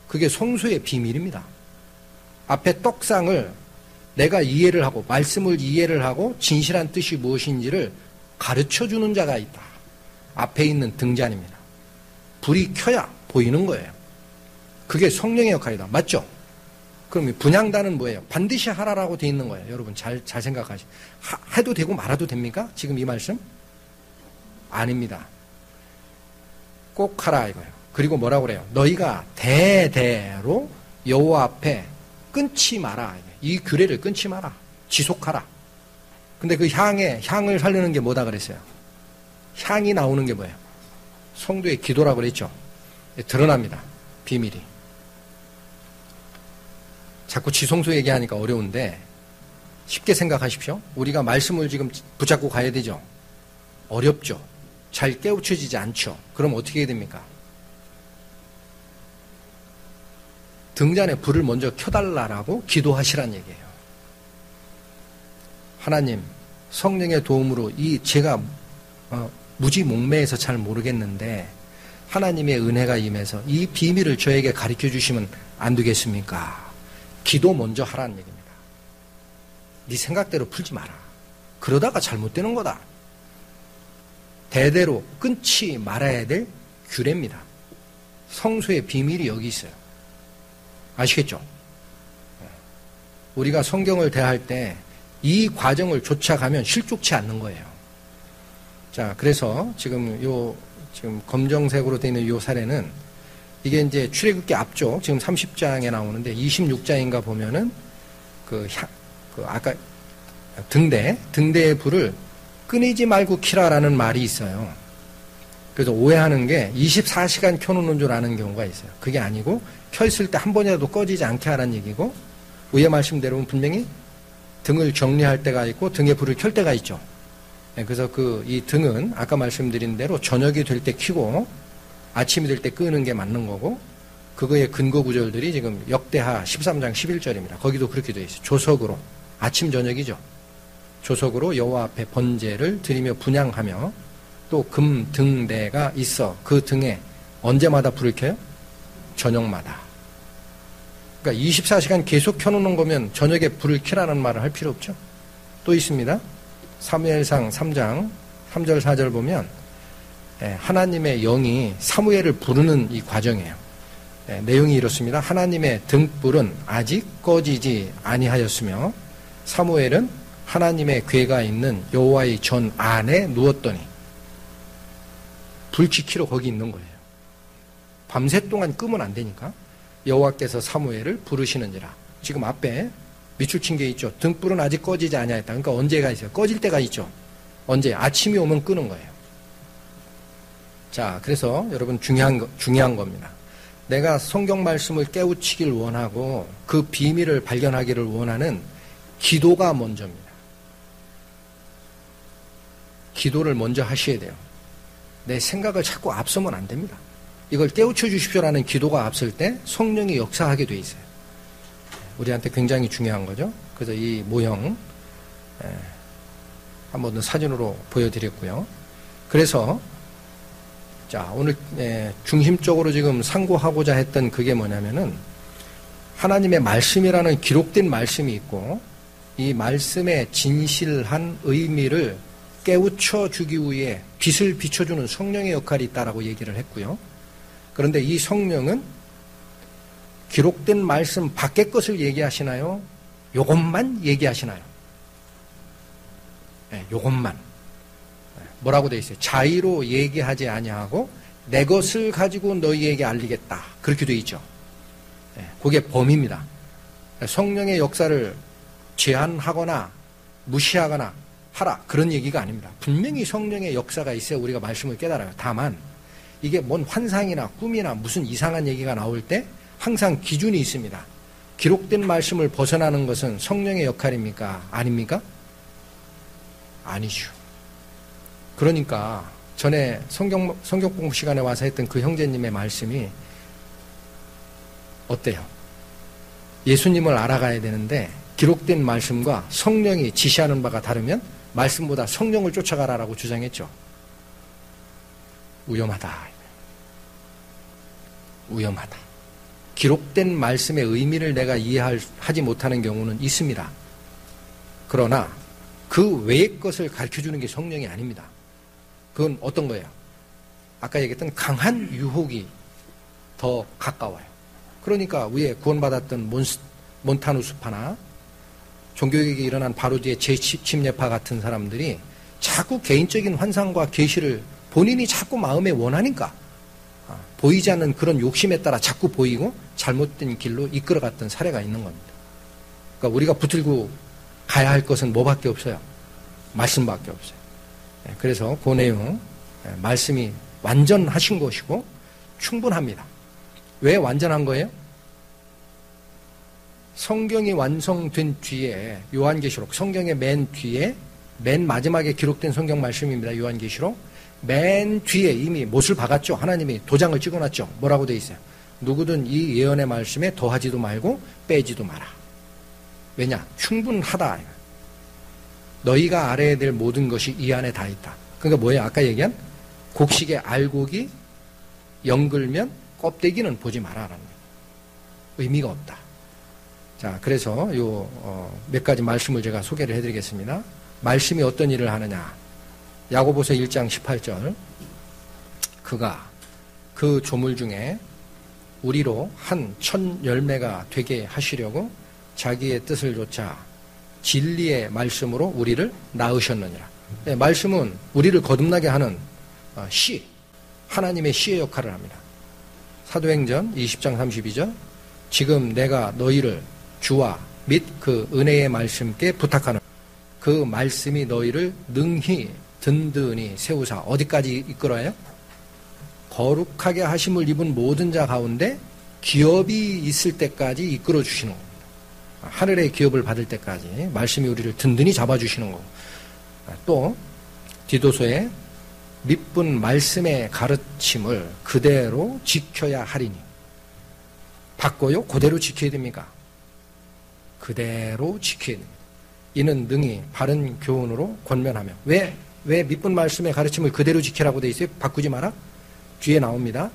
그게 성소의 비밀입니다. 앞에 떡상을 내가 이해를 하고 말씀을 이해를 하고 진실한 뜻이 무엇인지를 가르쳐주는 자가 있다. 앞에 있는 등잔입니다. 불이 켜야 보이는 거예요. 그게 성령의 역할이다. 맞죠? 그럼 분향단은 뭐예요? 반드시 하라라고 돼 있는 거예요. 여러분 잘 생각하시죠. 해도 되고 말아도 됩니까? 지금 이 말씀? 아닙니다. 꼭 하라 이거예요. 그리고 뭐라고 그래요? 너희가 대대로 여호와 앞에 끊지 마라. 이 규례를 끊지 마라. 지속하라. 근데 그 향을 살리는 게 뭐다 그랬어요? 향이 나오는 게 뭐예요? 성도의 기도라고 그랬죠. 드러납니다. 비밀이. 자꾸 지성소 얘기하니까 어려운데 쉽게 생각하십시오. 우리가 말씀을 지금 붙잡고 가야 되죠. 어렵죠. 잘 깨우쳐지지 않죠. 그럼 어떻게 해야 됩니까? 등잔에 불을 먼저 켜달라고 기도하시란 얘기예요. 하나님, 성령의 도움으로 제가 무지몽매해서 잘 모르겠는데 하나님의 은혜가 임해서 이 비밀을 저에게 가르쳐 주시면 안 되겠습니까? 기도 먼저 하라는 얘기입니다. 네 생각대로 풀지 마라. 그러다가 잘못되는 거다. 대대로 끊지 말아야 될 규례입니다. 성소의 비밀이 여기 있어요. 아시겠죠? 우리가 성경을 대할 때 이 과정을 쫓아가면 실족치 않는 거예요. 자, 그래서 지금 검정색으로 되어 있는 요 사례는 이게 이제 출애굽기 앞쪽 지금 30장에 나오는데 26장인가 보면은 아까 등대의 불을 끊이지 말고 키라라는 말이 있어요. 그래서 오해하는 게 24시간 켜놓는 줄 아는 경우가 있어요. 그게 아니고 켜있을 때 한 번이라도 꺼지지 않게 하라는 얘기고 위의 말씀대로는 분명히 등을 정리할 때가 있고 등에 불을 켤 때가 있죠. 그래서 이 등은 아까 말씀드린 대로 저녁이 될 때 켜고 아침이 될 때 끄는 게 맞는 거고 그거의 근거 구절들이 지금 역대하 13장 11절입니다. 거기도 그렇게 되어 있어요. 조석으로 아침 저녁이죠. 조석으로 여호와 앞에 번제를 드리며 분향하며 또 금 등대가 있어 그 등에 언제마다 불을 켜요? 저녁마다. 그러니까 24시간 계속 켜놓는 거면 저녁에 불을 켜라는 말을 할 필요 없죠. 또 있습니다. 사무엘상 3장 3절 4절 보면 하나님의 영이 사무엘을 부르는 이 과정이에요. 내용이 이렇습니다. 하나님의 등불은 아직 꺼지지 아니하였으며 사무엘은 하나님의 궤가 있는 여호와의 전 안에 누웠더니 불 지키러 거기 있는 거예요. 밤새 동안 끄면 안 되니까 여호와께서 사무엘을 부르시는지라. 지금 앞에 밑줄 친 게 있죠. 등불은 아직 꺼지지 아니하였다. 그러니까 언제가 있어요? 꺼질 때가 있죠. 언제? 아침이 오면 끄는 거예요. 자, 그래서 여러분 중요한 겁니다. 내가 성경 말씀을 깨우치길 원하고 그 비밀을 발견하기를 원하는 기도가 먼저입니다. 기도를 먼저 하셔야 돼요. 내 생각을 자꾸 앞서면 안 됩니다. 이걸 깨우쳐 주십시오라는 기도가 앞설 때 성령이 역사하게 돼 있어요. 우리한테 굉장히 중요한 거죠. 그래서 이 모형 한번 사진으로 보여드렸고요. 그래서 자, 오늘 중심적으로 지금 상고하고자 했던 그게 뭐냐면은 하나님의 말씀이라는 기록된 말씀이 있고 이 말씀의 진실한 의미를 깨우쳐 주기 위해 빛을 비춰주는 성령의 역할이 있다라고 얘기를 했고요. 그런데 이 성령은 기록된 말씀 밖의 것을 얘기하시나요? 요것만 얘기하시나요? 네, 요것만. 뭐라고 되어 있어요? 자의로 얘기하지 아니하고 내 것을 가지고 너희에게 알리겠다. 그렇게 되어 있죠. 네, 그게 범위입니다. 성령의 역사를 제한하거나 무시하거나 하라. 그런 얘기가 아닙니다. 분명히 성령의 역사가 있어야 우리가 말씀을 깨달아요. 다만 이게 뭔 환상이나 꿈이나 무슨 이상한 얘기가 나올 때 항상 기준이 있습니다. 기록된 말씀을 벗어나는 것은 성령의 역할입니까? 아닙니까? 아니죠. 그러니까 전에 성경 공부 시간에 와서 했던 그 형제님의 말씀이 어때요? 예수님을 알아가야 되는데 기록된 말씀과 성령이 지시하는 바가 다르면 말씀보다 성령을 쫓아가라라고 주장했죠. 위험하다. 위험하다. 기록된 말씀의 의미를 내가 이해하지 못하는 경우는 있습니다. 그러나 그 외의 것을 가르쳐주는 게 성령이 아닙니다. 그건 어떤 거예요? 아까 얘기했던 강한 유혹이 더 가까워요. 그러니까 위에 구원받았던 몬타누스파나 종교개혁이 일어난 바로 뒤에 재침례파 같은 사람들이 자꾸 개인적인 환상과 계시를 본인이 자꾸 마음에 원하니까 보이지 않는 그런 욕심에 따라 자꾸 보이고 잘못된 길로 이끌어갔던 사례가 있는 겁니다. 그러니까 우리가 붙들고 가야 할 것은 뭐밖에 없어요? 말씀밖에 없어요. 그래서 그 내용 말씀이 완전하신 것이고 충분합니다. 왜 완전한 거예요? 성경이 완성된 뒤에 요한계시록 성경의 맨 뒤에 맨 마지막에 기록된 성경 말씀입니다. 요한계시록 맨 뒤에 이미 못을 박았죠. 하나님이 도장을 찍어놨죠. 뭐라고 돼 있어요? 누구든 이 예언의 말씀에 더하지도 말고 빼지도 마라. 왜냐? 충분하다. 너희가 알아야 될 모든 것이 이 안에 다 있다. 그러니까 뭐예요? 아까 얘기한 곡식의 알곡이 연글면 껍데기는 보지 마라라는 의미가 없다. 자, 그래서 몇 가지 말씀을 제가 소개를 해드리겠습니다. 말씀이 어떤 일을 하느냐? 야고보서 1장 18절 그가 그 조물 중에 우리로 한 천 열매가 되게 하시려고 자기의 뜻을 좇아 진리의 말씀으로 우리를 낳으셨느니라. 네, 말씀은 우리를 거듭나게 하는 씨, 하나님의 씨의 역할을 합니다. 사도행전 20장 32절 지금 내가 너희를 주와 및 그 은혜의 말씀께 부탁하는 그 말씀이 너희를 능히 든든히 세우사 어디까지 이끌어요? 거룩하게 하심을 입은 모든 자 가운데 기업이 있을 때까지 이끌어 주시는 겁니다. 하늘의 기업을 받을 때까지 말씀이 우리를 든든히 잡아주시는 거고 또 디도서에 밑분 말씀의 가르침을 그대로 지켜야 하리니 바꿔요? 그대로 지켜야 됩니까? 그대로 지켜야 됩니다. 이는 능히 바른 교훈으로 권면하며 왜 밑분 말씀의 가르침을 그대로 지키라고 돼 있어요? 바꾸지 마라? 뒤에 나옵니다.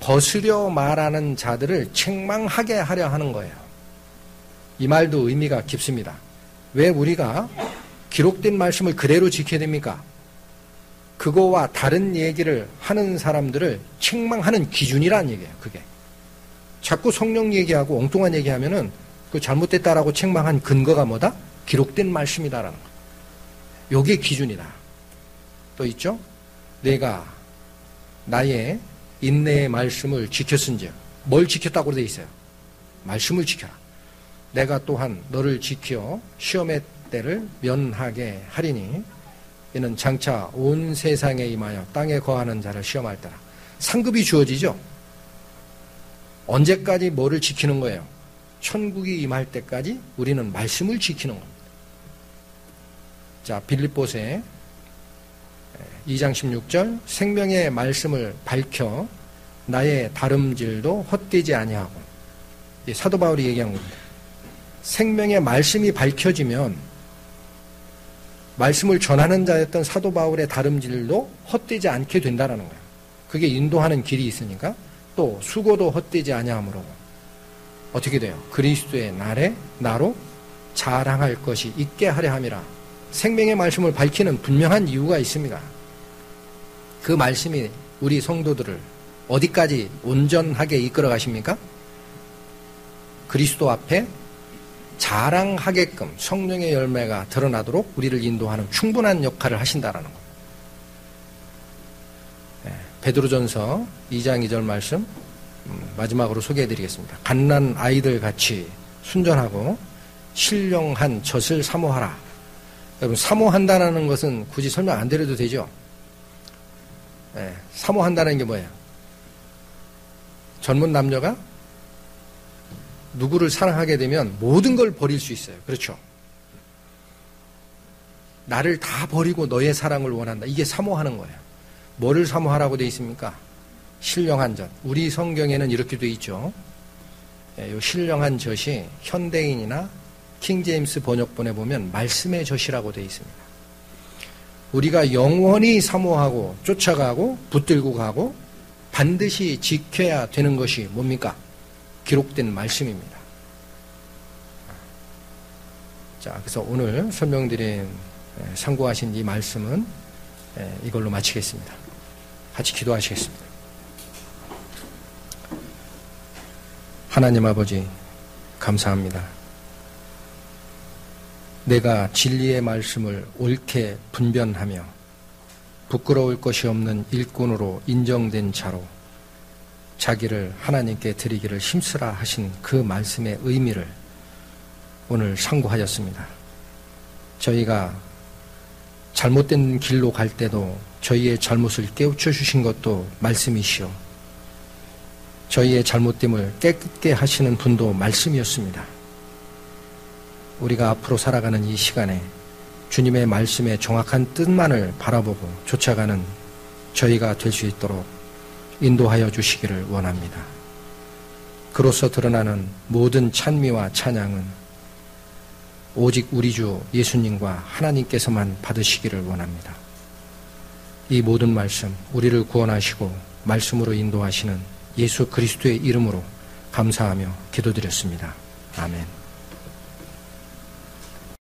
벗으려 말하는 자들을 책망하게 하려 하는 거예요. 이 말도 의미가 깊습니다. 왜 우리가 기록된 말씀을 그대로 지켜야 됩니까? 그거와 다른 얘기를 하는 사람들을 책망하는 기준이라는 얘기예요. 그게 자꾸 성령 얘기하고 엉뚱한 얘기하면은 그 잘못됐다라고 책망한 근거가 뭐다? 기록된 말씀이다라는 거. 요게 기준이다. 또 있죠? 내가 나의 인내의 말씀을 지켰은즉 뭘 지켰다고 돼 있어요? 말씀을 지켜라. 내가 또한 너를 지켜 시험의 때를 면하게 하리니 이는 장차 온 세상에 임하여 땅에 거하는 자를 시험할 때라. 상급이 주어지죠? 언제까지 뭐를 지키는 거예요? 천국이 임할 때까지 우리는 말씀을 지키는 겁니다. 자, 빌립보서에 2장 16절 생명의 말씀을 밝혀 나의 다름질도 헛되지 아니하고 사도 바울이 얘기한 겁니다. 생명의 말씀이 밝혀지면 말씀을 전하는 자였던 사도 바울의 다름질도 헛되지 않게 된다는 거예요. 그게 인도하는 길이 있으니까 또 수고도 헛되지 아니하므로 어떻게 돼요? 그리스도의 날에 나로 자랑할 것이 있게 하려 함이라. 생명의 말씀을 밝히는 분명한 이유가 있습니다. 그 말씀이 우리 성도들을 어디까지 온전하게 이끌어 가십니까? 그리스도 앞에 자랑하게끔 성령의 열매가 드러나도록 우리를 인도하는 충분한 역할을 하신다라는 거예요. 베드로전서 2장 2절 말씀 마지막으로 소개해드리겠습니다. 갓난 아이들 같이 순전하고 신령한 젖을 사모하라. 여러분, 사모한다는 것은 굳이 설명 안 드려도 되죠? 사모한다는 게 뭐예요? 젊은 남녀가 누구를 사랑하게 되면 모든 걸 버릴 수 있어요. 그렇죠? 나를 다 버리고 너의 사랑을 원한다. 이게 사모하는 거예요. 뭐를 사모하라고 되어 있습니까? 신령한 젖. 우리 성경에는 이렇게 되어 있죠. 이 신령한 젖이 현대인이나 킹제임스 번역본에 보면 말씀의 젖이라고 되어 있습니다. 우리가 영원히 사모하고 쫓아가고 붙들고 가고 반드시 지켜야 되는 것이 뭡니까? 기록된 말씀입니다. 자, 그래서 오늘 설명드린 상고하신 이 말씀은 이걸로 마치겠습니다. 같이 기도하시겠습니다. 하나님 아버지, 감사합니다. 내가 진리의 말씀을 옳게 분별하며 부끄러울 것이 없는 일꾼으로 인정된 자로 자기를 하나님께 드리기를 힘쓰라 하신 그 말씀의 의미를 오늘 상고하였습니다. 저희가 잘못된 길로 갈 때도 저희의 잘못을 깨우쳐 주신 것도 말씀이시오. 저희의 잘못됨을 깨끗게 하시는 분도 말씀이었습니다. 우리가 앞으로 살아가는 이 시간에 주님의 말씀의 정확한 뜻만을 바라보고 쫓아가는 저희가 될 수 있도록 인도하여 주시기를 원합니다. 그로써 드러나는 모든 찬미와 찬양은 오직 우리 주 예수님과 하나님께서만 받으시기를 원합니다. 이 모든 말씀, 우리를 구원하시고 말씀으로 인도하시는 예수 그리스도의 이름으로 감사하며 기도드렸습니다. 아멘.